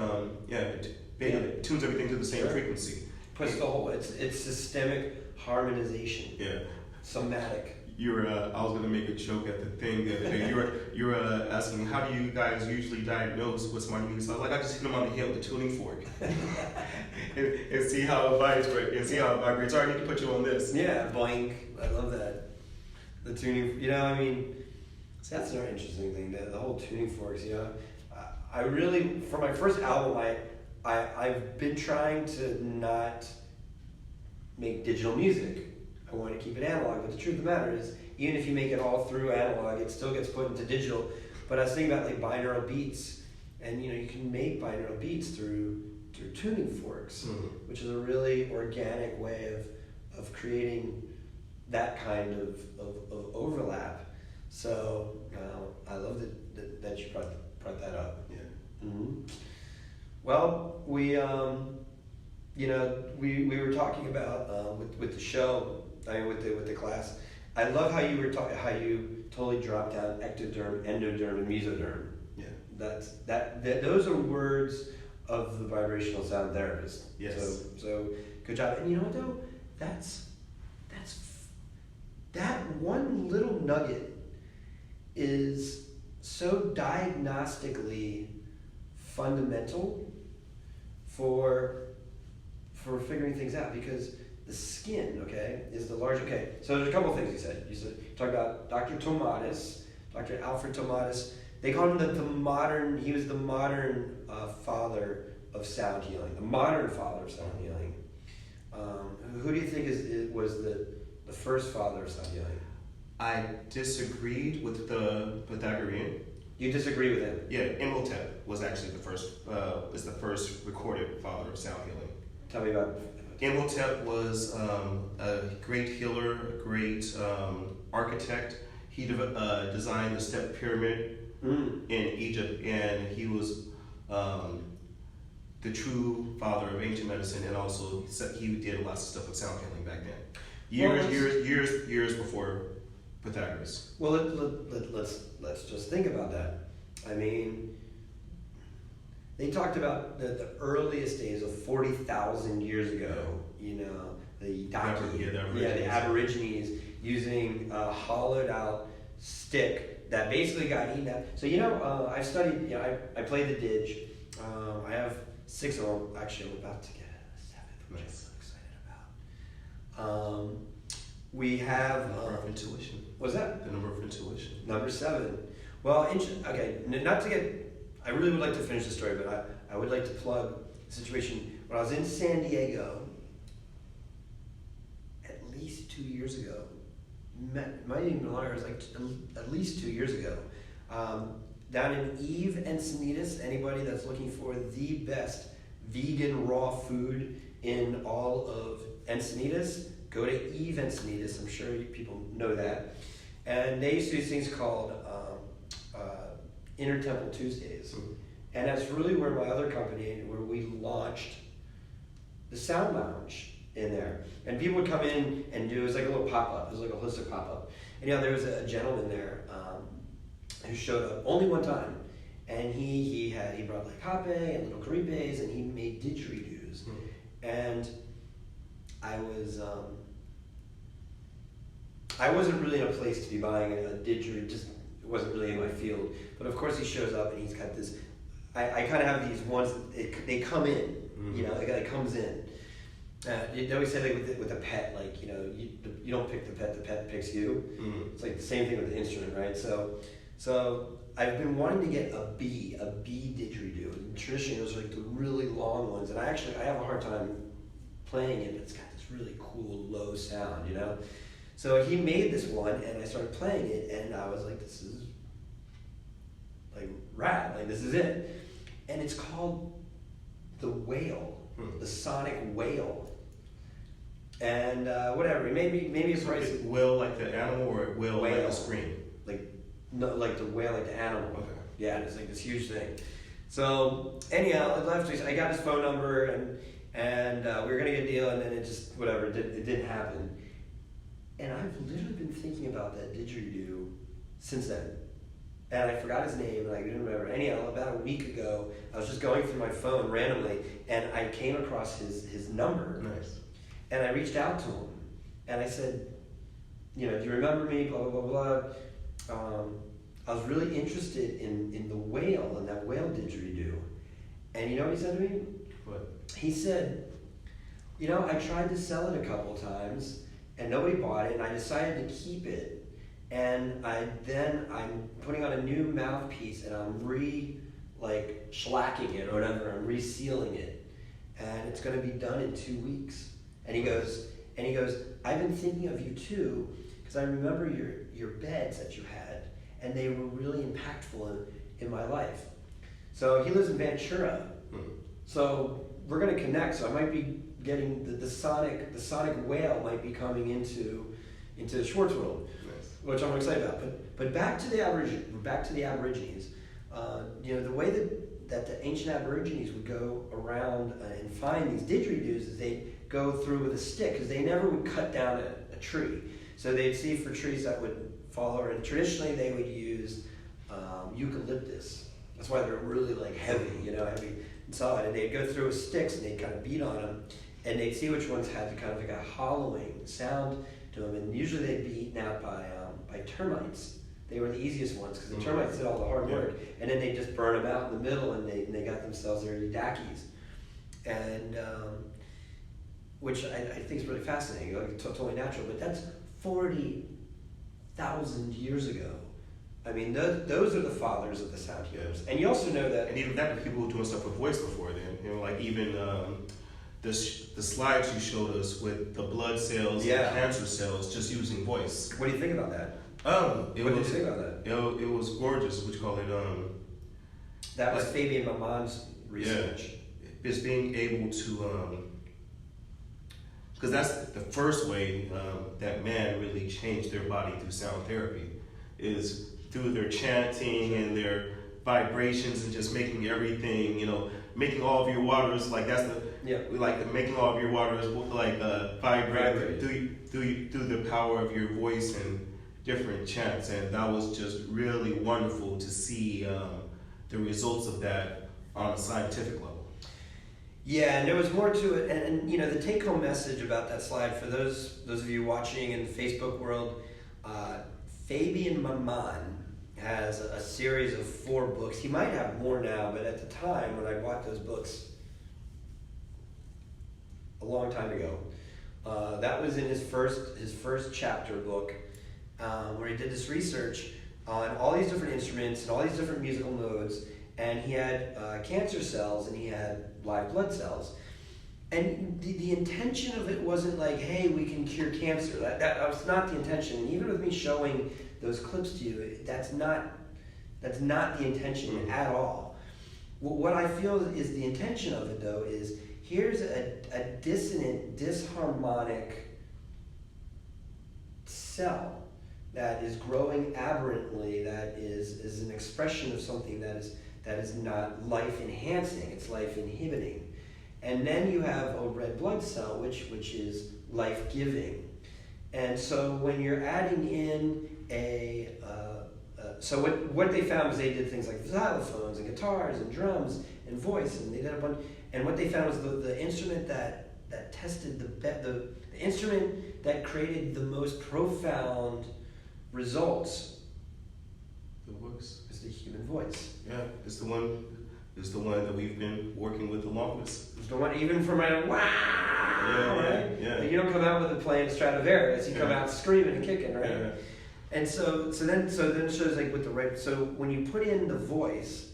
it tunes everything to the same frequency. Puts the whole it's systemic harmonization. Yeah. Somatic. I was gonna make a joke at the thing the other day. You were asking, how do you guys usually diagnose what somebody needs? I was like, I just hit them on the head with a tuning fork and see how it vibrates. Sorry, I need to put you on this. Yeah, boink. I love that. The tuning. You know, I mean, that's another interesting thing. The whole tuning forks. You know, I really, for my first album, I've been trying to not make digital music. I want to keep it analog, but the truth of the matter is, even if you make it all through analog, it still gets put into digital. But I was thinking about like binaural beats, and you know, you can make binaural beats through tuning forks, which is a really organic way of creating that kind of overlap. So I love that you brought that up. Yeah. Mm-hmm. Well, we were talking about with the show. I mean, with the class. I love how you were how you totally dropped down ectoderm, endoderm, and mesoderm. Yeah. Those are words of the vibrational sound therapist. Yes. So good job. And you know what though? That one little nugget is so diagnostically fundamental for figuring things out, because the skin, okay, is the large. Okay, so there's a couple of things you said. You talked about Dr. Tomatis, Dr. Alfred Tomatis. They call him the modern. He was the modern father of sound healing, the modern father of sound healing. Who do you think was the first father of sound healing? I disagreed with the Pythagorean. You disagree with him? Yeah, Imhotep was actually the first recorded father of sound healing. Tell me about. Imhotep was a great healer, a great architect. He designed the step pyramid in Egypt, and he was the true father of ancient medicine, and also he did lots of stuff with sound healing back then. Years before Pythagoras. Well, let's just think about that. I mean, they talked about the earliest days of 40,000 years ago. You know, the the Aborigines using a hollowed out stick that basically got eaten out. So I've studied. You know, I played the didge. I have 6 of them. Actually, I'm about to get a 7th, which I'm so excited about. We have number of intuition. What's that? The number of intuition. Number 7. Well, okay. Not to get. I really would like to finish the story, but I would like to plug the situation. When I was in San Diego, at least 2 years ago, might even be longer. It was like at least 2 years ago. Down in E18, anybody that's looking for the best vegan raw food in all of Encinitas, go to E18. I'm sure people know that. And they used to do things called Intertemple Tuesdays. Mm-hmm. And that's really where my other company, where we launched the Sound Lounge in there. And people would come in and do, it was like a little pop-up, it was like a holistic pop-up. And there was a gentleman there who showed up only one time. And he brought like hape and little caripes, and he made didgeridoos. Mm-hmm. And I wasn't really in a place to be buying a didgeridoo, just it wasn't really in my field. But of course he shows up and he's got this, I kind of have these ones, they come in, mm-hmm. It comes in. They always say like with a pet, like, you don't pick the pet picks you. Mm-hmm. It's like the same thing with the instrument, right? So I've been wanting to get a bee didgeridoo. And traditionally those are like the really long ones, and I have a hard time playing it, but it's got this really cool low sound, So he made this one, and I started playing it, and I was like, this is like rad, like this is it. And it's called the whale, the sonic whale. And whatever, maybe it's right. Whale like the animal, or whale like the scream? Like the whale, like the animal. Okay. Yeah, it's like this huge thing. So anyhow, I got his phone number, and we were gonna get a deal, and then it just it didn't happen. And I've literally been thinking about that didgeridoo since then. And I forgot his name, and I didn't remember. Anyhow, about a week ago, I was just going through my phone randomly, and I came across his number. Nice. And I reached out to him, and I said, do you remember me, blah, blah, blah, blah. I was really interested in the whale, and that whale didgeridoo. And you know what he said to me? What? He said, I tried to sell it a couple times, and nobody bought it, and I decided to keep it. And I'm putting on a new mouthpiece, and I'm shellacking it or whatever. I'm resealing it, and it's going to be done in 2 weeks. And he goes, I've been thinking of you too, because I remember your beds that you had, and they were really impactful in my life. So he lives in Ventura, so we're going to connect. So I might be getting the sonic whale might be coming into the Schwartz world. Nice. Which I'm excited about. But back to the Aborigines. The way that the ancient Aborigines would go around and find these didgeridoos is they go through with a stick, because they never would cut down a tree. So they'd see for trees that would fall over, and traditionally they would use eucalyptus. That's why they're really like heavy, heavy and solid. And they'd go through with sticks and they'd kind of beat on them, and they'd see which ones had kind of like a hollowing sound to them. And usually they'd be eaten out by termites. They were the easiest ones because the termites did all the hard work, and then they just burn them out in the middle, and they got themselves their dakis, and which I think is really fascinating. Like, totally natural, but that's 40,000 years ago. I mean, those are the fathers of the sound healers. And you also know that, and even that, the people who were doing stuff with voice before then, like even the slides you showed us with the blood cells and cancer cells, just using voice. What do you think about that? What did you think about that? It was gorgeous. What you call it? That was Fabian Maman's research. Yeah, it's being able to, because that's the first way that man really changed their body through sound therapy, is through their chanting and their vibrations and just making everything, making all of your waters like that's the making all of your waters like vibrate through the power of your voice and different chants, and that was just really wonderful to see the results of that on a scientific level. Yeah, and there was more to it, and the take-home message about that slide for those of you watching in the Facebook world, Fabian Maman has a series of 4 books. He might have more now, but at the time when I bought those books a long time ago, that was in his first chapter book, where he did this research on all these different instruments and all these different musical modes, and he had cancer cells and he had live blood cells. And the intention of it wasn't like, hey, we can cure cancer. That was not the intention. And even with me showing those clips to you, that's not the intention at all. What I feel is the intention of it, though, is here's a dissonant, disharmonic cell that is growing aberrantly, that is an expression of something that is not life enhancing, it's life inhibiting. And then you have a red blood cell, which is life giving. And so when you're adding in so what they found was they did things like xylophones and guitars and drums and voice, and they did a bunch. And what they found was the instrument that tested the instrument that created the most profound results. The voice is the human voice. Yeah, it's the one that we've been working with the longest. It's the one, even for my wow. Yeah. You don't come out with it playing Stradivarius. You come out screaming and kicking, right? Yeah. And so then it shows like with the right. So when you put in the voice,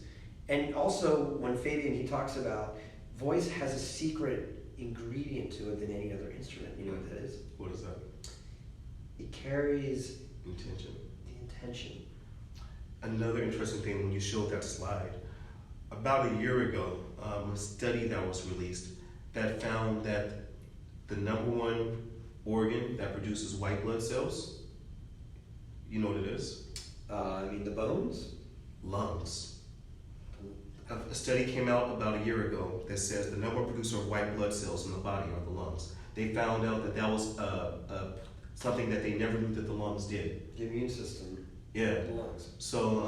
and also when Fabian he talks about voice has a secret ingredient to it than any other instrument. You know what that is? What is that? It carries intention. The intention. Another interesting thing when you showed that slide, about a year ago, a study that was released that found that the -- organ that produces white blood cells, you know what it is? I mean the bones? Lungs. A study came out about a year ago that says the #1 producer of white blood cells in the body are the lungs. They found out that was something that they never knew that the lungs did. The immune system. Yeah. The lungs. So,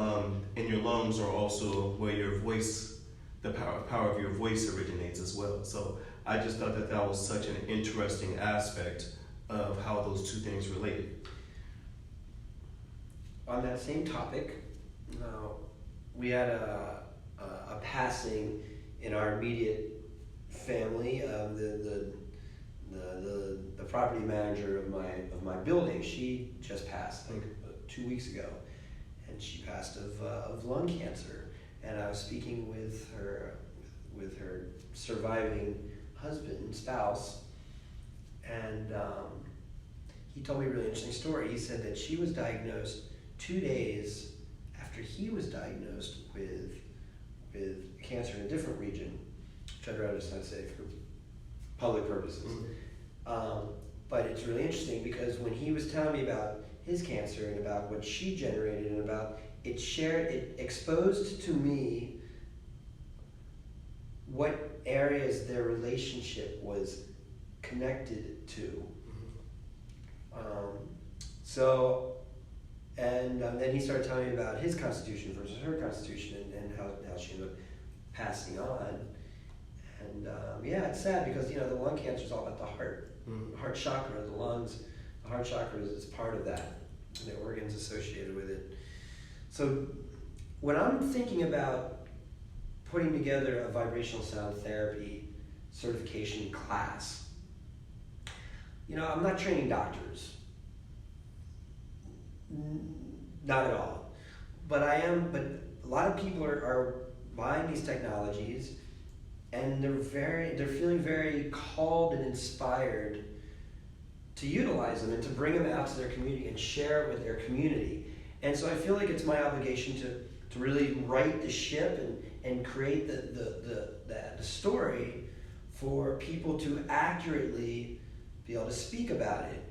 and your lungs are also where your voice, the power of your voice originates as well. So I just thought that was such an interesting aspect of how those two things related. On that same topic, we had a passing in our immediate family. The property manager of my building, she just passed like 2 weeks ago, and she passed of lung cancer. And I was speaking with her surviving husband, spouse, and he told me a really interesting story. He said that she was diagnosed 2 days after he was diagnosed with cancer in a different region, which I'd rather just not say for public purposes. But it's really interesting because when he was telling me about his cancer and about what she generated and about it exposed to me what areas their relationship was connected to. So, and then he started telling me about his constitution versus her constitution, and how she ended up passing on. And yeah, it's sad because the lung cancer is all about the heart, the heart chakra, the lungs. The heart chakra is part of that, the organs associated with it. So when I'm thinking about putting together a vibrational sound therapy certification class, I'm not training doctors. Not at all. But I am, but a lot of people are buying these technologies, and they're feeling very called and inspired to utilize them and to bring them out to their community and share it with their community. And so I feel like it's my obligation to really right the ship and create the story for people to accurately be able to speak about it.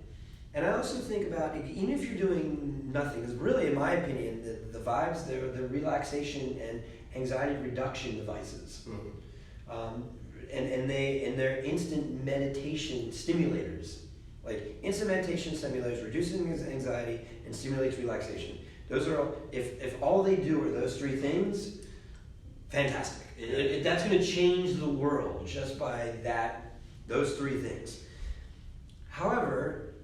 And I also think about, even if you're doing nothing, because really, in my opinion, the vibes, they're relaxation and anxiety reduction devices. And they're instant meditation stimulators. Like instant meditation stimulators, reducing anxiety and stimulates relaxation. Those are, if all they do are those three things, fantastic. That's going to change the world just by those three things. However,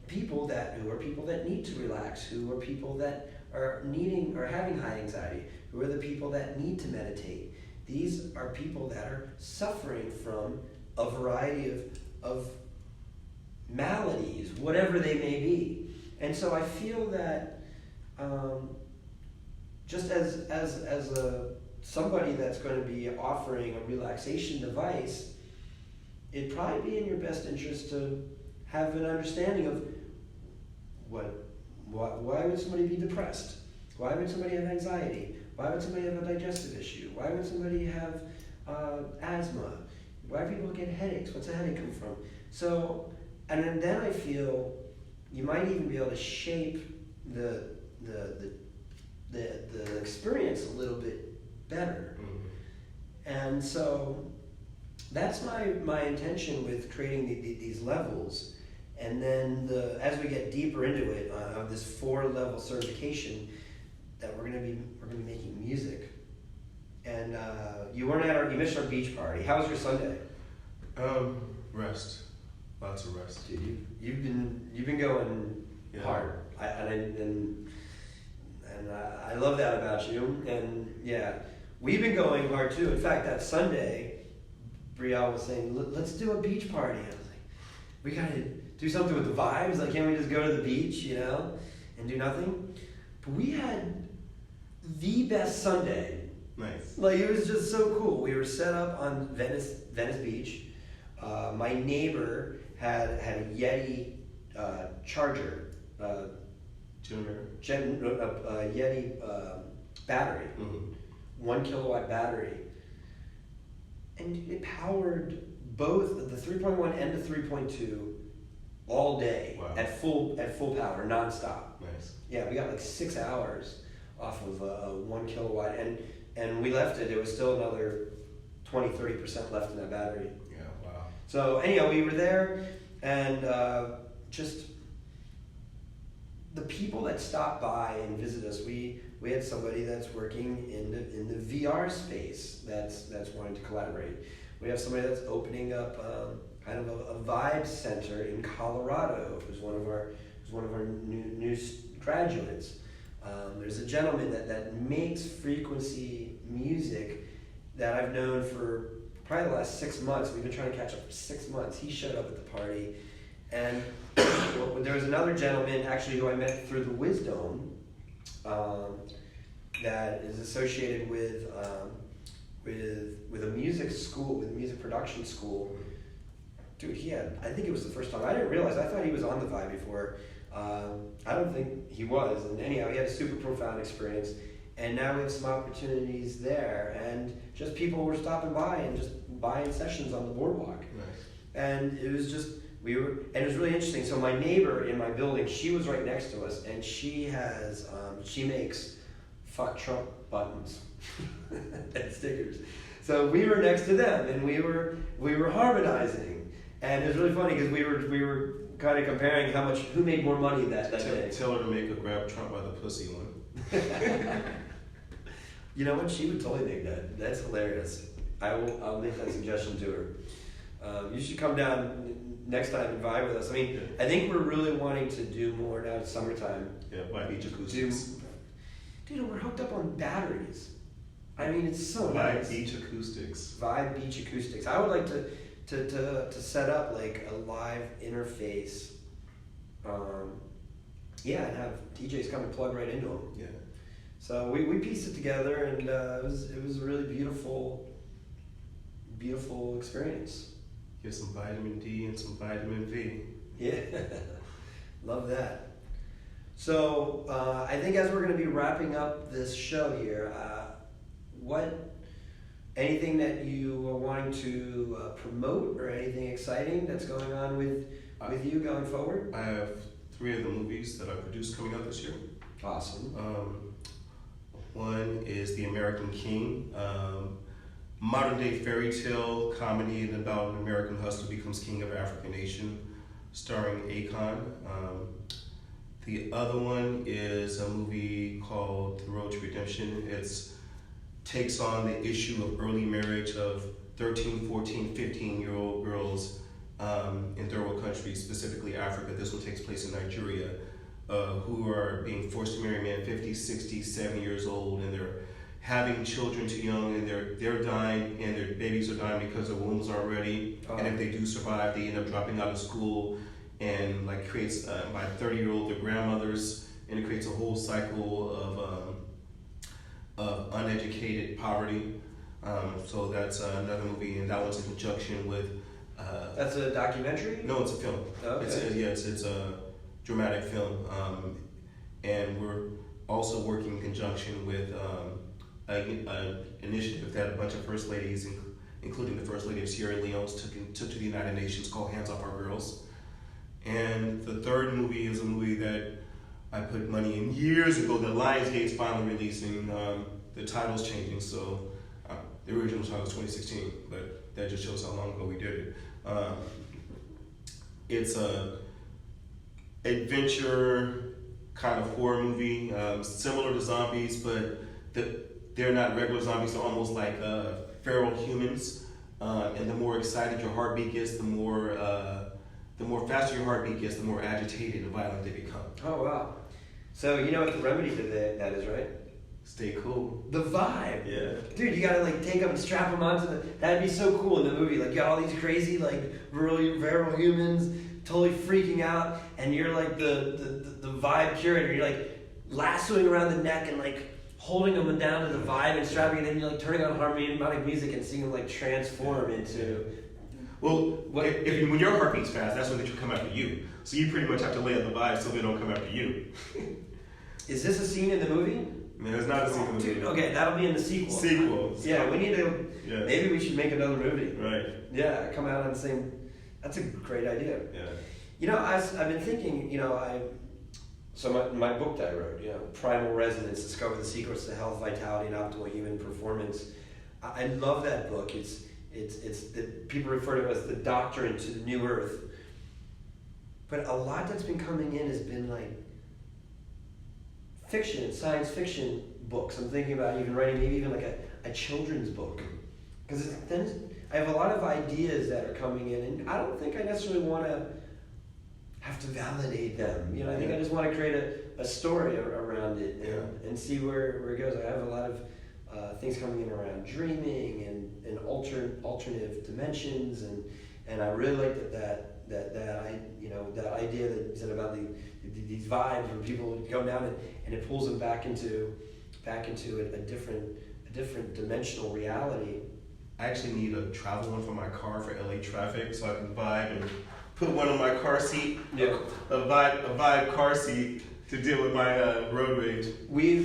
people that need to relax, who are people that are having high anxiety, who are the people that need to meditate. These are people that are suffering from a variety of maladies, whatever they may be. And so I feel that just as somebody that's going to be offering a relaxation device, it'd probably be in your best interest to have an understanding of why would somebody be depressed? Why would somebody have anxiety? Why would somebody have a digestive issue? Why would somebody have asthma? Why do people get headaches? What's a headache come from? So, and then I feel you might even be able to shape the experience a little bit better. And so that's my intention with creating these levels. And then as we get deeper into it, of this 4-level certification, that we're gonna be making music. And you missed our beach party. How was your Sunday? Rest, lots of rest. Dude, you've been going hard. And I love that about you. And yeah, we've been going hard too. In fact, that Sunday, Brielle was saying, let's do a beach party. I was like, we gotta do something with the vibes. Like, can't we just go to the beach, and do nothing? But we had the best Sunday. Nice. Like, it was just so cool. We were set up on Venice Beach. My neighbor had a Yeti charger, Yeti battery, 1 kilowatt battery, and it powered both the 3.1 and the 3.2 all day. Wow. at full power, nonstop. Nice. Yeah, we got like 6 hours off of 1 kilowatt, and we left it. There was still another 20-30% left in that battery. Yeah, wow. So anyhow, we were there, and just the people that stopped by and visit us. We had somebody that's working in the VR space that's wanting to collaborate. We have somebody that's opening up kind of a vibe center in Colorado, who's one of our new graduates. There's a gentleman that makes frequency music that I've known for probably the last 6 months. We've been trying to catch up for 6 months. He showed up at the party, and there was another gentleman actually who I met through the Wisdom that is associated with a music school, with a music production school. Dude, I think it was the first time. I didn't realize. I thought he was on the vibe before. I don't think he was. And anyhow, he had a super profound experience. And now we have some opportunities there. And just people were stopping by and just buying sessions on the boardwalk. Nice. And it was just, and it was really interesting. So my neighbor in my building, she was right next to us. And she makes fuck Trump buttons and stickers. So we were next to them, and we were harmonizing. And it was really funny because we were kind of comparing who made more money that day. Tell her to make a grab Trump by the pussy one. You know what? She would totally make that. That's hilarious. I'll make that suggestion to her. You should come down next time and vibe with us. I mean, I think we're really wanting to do more now. It's summertime. Yeah, by beach acoustics. Dude, we're hooked up on batteries. I mean, it's so Vibe nice. Beach Acoustics. Vibe Beach Acoustics. I would like to set up like a live interface. And have DJs come and plug right into them. Yeah. So we pieced it together, and it was a really beautiful experience. Get some vitamin D and some vitamin V. Yeah, love that. So I think as we're going to be wrapping up this show here, anything that you are wanting to promote or anything exciting that's going on with you going forward? I have 3 of the movies that I produced coming out this year. Awesome. One is The American King, modern day fairy tale comedy about an American hustler becomes king of African nation, starring E18. The other one is a movie called The Road to Redemption. It takes on the issue of early marriage of 13, 14, 15-year-old girls in third world countries, specifically Africa. This one takes place in Nigeria, who are being forced to marry men 50, 60, 70 years old, and they're having children too young, and they're dying, and their babies are dying because their wombs aren't ready. And if they do survive, they end up dropping out of school, and like creates by 30-year-old their grandmothers, and it creates a whole cycle of uneducated poverty. So that's another movie, and that one's in conjunction with. That's a documentary? No, it's a film. Okay. It's a dramatic film, and we're also working in conjunction with an initiative that a bunch of first ladies, including the First Lady of Sierra Leone, took to the United Nations, called Hands Off Our Girls. And the third movie is a movie that I put money in years ago that Lionsgate's finally releasing. The title's changing, so the original title was 2016, but that just shows how long ago we did it. It's a adventure kind of horror movie, similar to zombies, but they're not regular zombies. They're almost like feral humans. And the more excited your heartbeat gets, the more faster your heartbeat gets, the more agitated and violent they become. Oh wow! So you know what the remedy to that is, right? Stay cool. The vibe. Yeah. Dude, you gotta like take them and strap them onto that'd be so cool in the movie. Like you got all these crazy like really feral humans totally freaking out, and you're like the vibe curator. You're like lassoing around the neck and like holding them down to the vibe and strapping, and then you're like turning on harmonic music and seeing them like transform into. Well, when your heart beats fast, that's when they come after you. So you pretty much have to lay on the vibe so they don't come after you. Is this a scene in the movie? No, it's not a scene in the movie. Okay, that'll be in the sequel. Yeah, we need to. Yes. Maybe we should make another movie. Right. Yeah, come out on the same. That's a great idea. Yeah. You know, I've been thinking. You know, my book that I wrote. You know, Primal Resonance: Discover the Secrets to Health, Vitality, and Optimal Human Performance. I love that book. It's people refer to it as the doctrine to the new earth. But a lot that's been coming in has been like fiction, science fiction books. I'm thinking about even writing maybe even like a children's book. Because then I have a lot of ideas that are coming in, and I don't think I necessarily want to have to validate them. You know, I think I just want to create a story around it and see where it goes. I have a lot of things coming in around dreaming and alternative dimensions, and I really like that idea that you said about these vibes where people go down and it pulls them back into a different dimensional reality. I actually need a travel one for my car for LA traffic, so I can vibe and put one on my car seat. Yeah. A vibe car seat to deal with my road rage. We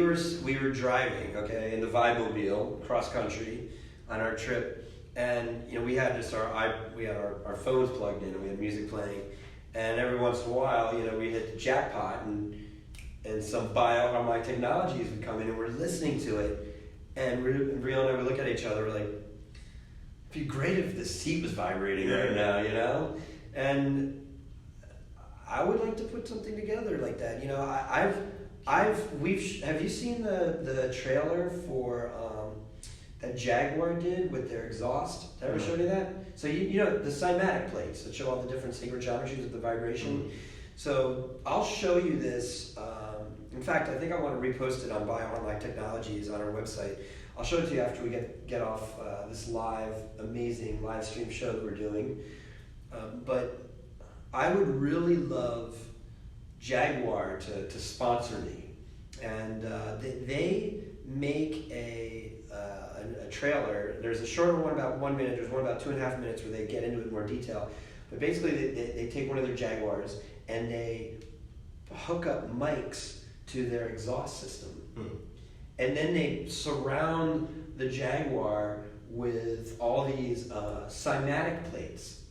were driving, okay, in the Vibemobile cross country on our trip, and you know we had our phones plugged in and we had music playing, and every once in a while, you know, we hit the jackpot and some bioharmonic technologies would come in and we're listeing to it, and Brielle and I would look at each other like, be great if the seat was vibrating right now, you know? And I would like to put something together like that. You know, have you seen the trailer for that Jaguar did with their exhaust? Did I ever show you that? So you know the cymatic plates that show all the different sacred geometries of the vibration. So I'll show you this. In fact, I think I want to repost it on Bioharmonic Technologies on our website. I'll show it to you after we get off this amazing live stream show that we're doing. But I would really love Jaguar to sponsor me, and they make a trailer. There's a shorter one about 1 minute. There's one about 2.5 minutes where they get into it in more detail. But basically, they take one of their Jaguars and they hook up mics to their exhaust system, and then they surround the Jaguar with all these cymatic plates.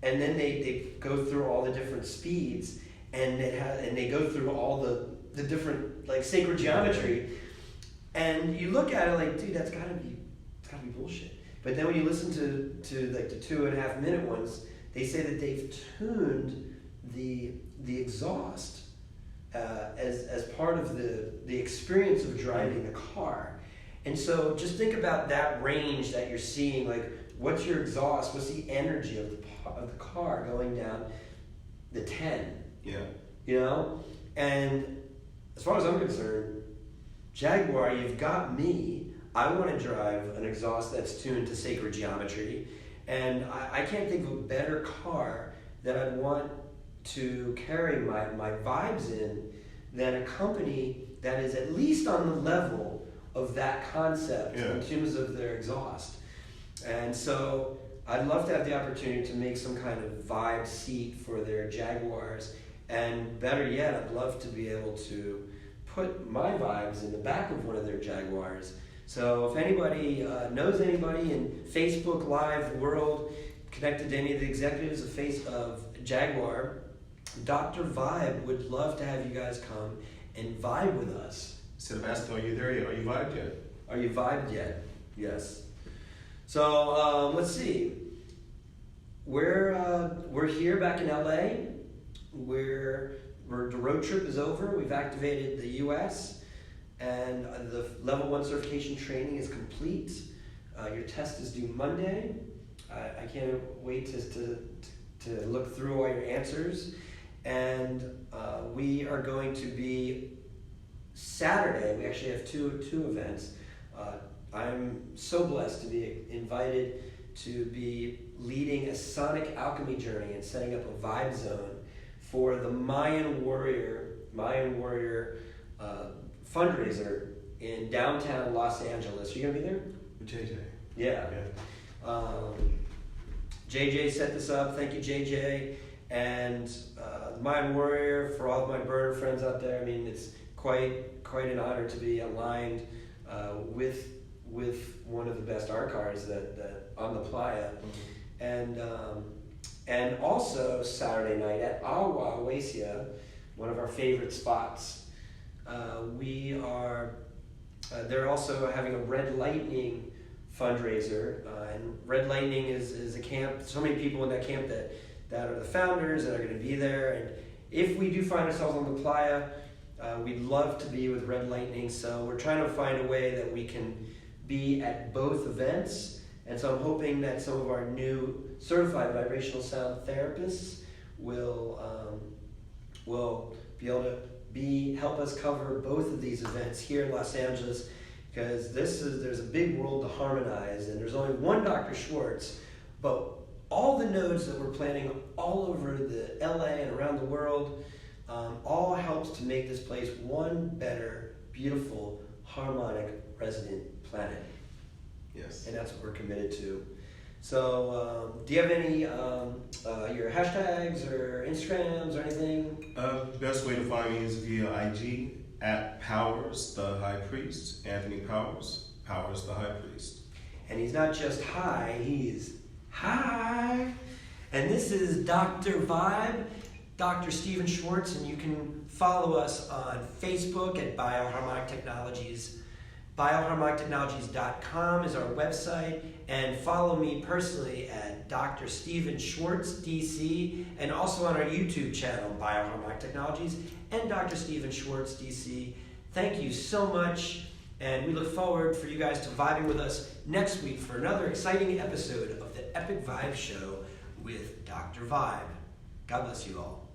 And then they go through all the different speeds, and they go through all the different like sacred geometry, and you look at it like, dude, it's gotta be bullshit. But then when you listen to like the 2.5 minute ones, they say that they've tuned the exhaust as part of the experience of driving the car. And so just think about that range that you're seeing, like what's your exhaust, what's the energy of the car going down the 10. Yeah. You know? And as far as I'm concerned, Jaguar, you've got me. I want to drive an exhaust that's tuned to sacred geometry. And I can't think of a better car that I'd want to carry my vibes in than a company that is at least on the level of that concept in terms of their exhaust. And so I'd love to have the opportunity to make some kind of vibe seat for their Jaguars, and better yet, I'd love to be able to put my vibes in the back of one of their Jaguars. So if anybody knows anybody in Facebook Live world connected to any of the executives of Jaguar, Dr. Vibe would love to have you guys come and vibe with us. Instead of asking, are you there yet? Are you vibed yet? Are you vibed yet? Yes. So let's see. We're here back in LA. The road trip is over. We've activated the US, and the level 1 certification training is complete. Your test is due Monday. I can't wait to look through all your answers. And we are going to be Saturday. We actually have two events. I'm so blessed to be invited to be leading a sonic alchemy journey and setting up a vibe zone for the Mayan Warrior fundraiser in downtown Los Angeles. Are you gonna be there? With JJ. Yeah. JJ set this up. Thank you, JJ. And the Mayan Warrior, for all of my burner friends out there, I mean, it's quite an honor to be aligned with one of the best art cars that on the playa. And also Saturday night at Awa Oasia, one of our favorite spots, they're also having a Red Lightning fundraiser, and Red Lightning is a camp. So many people in that camp that are the founders that are going to be there. And if we do find ourselves on the playa, we'd love to be with Red Lightning. So we're trying to find a way that we can be at both events. And so I'm hoping that some of our new certified vibrational sound therapists will be able to help us cover both of these events here in Los Angeles, because there's a big world to harmonize, and there's only one Dr. Schwartz, but all the nodes that we're planning all over the LA and around the world all helps to make this place one better, beautiful, harmonic, resident planet. Yes. And that's what we're committed to. So, do you have any your hashtags or Instagrams or anything? Best way to find me is via IG at Powers the High Priest. Anthony Powers the High Priest. And he's not just high, he's high. And this is Dr. Vibe, Dr. Stephen Schwartz, and you can follow us on Facebook at Bioharmonic Technologies. Bioharmonictechnologies.com is our website, and follow me personally at Dr. Stephen Schwartz, DC, and also on our YouTube channel, Bioharmonic Technologies and Dr. Stephen Schwartz, DC. Thank you so much, and we look forward for you guys to vibing with us next week for another exciting episode of the Epic Vibe Show with Dr. Vibe. God bless you all.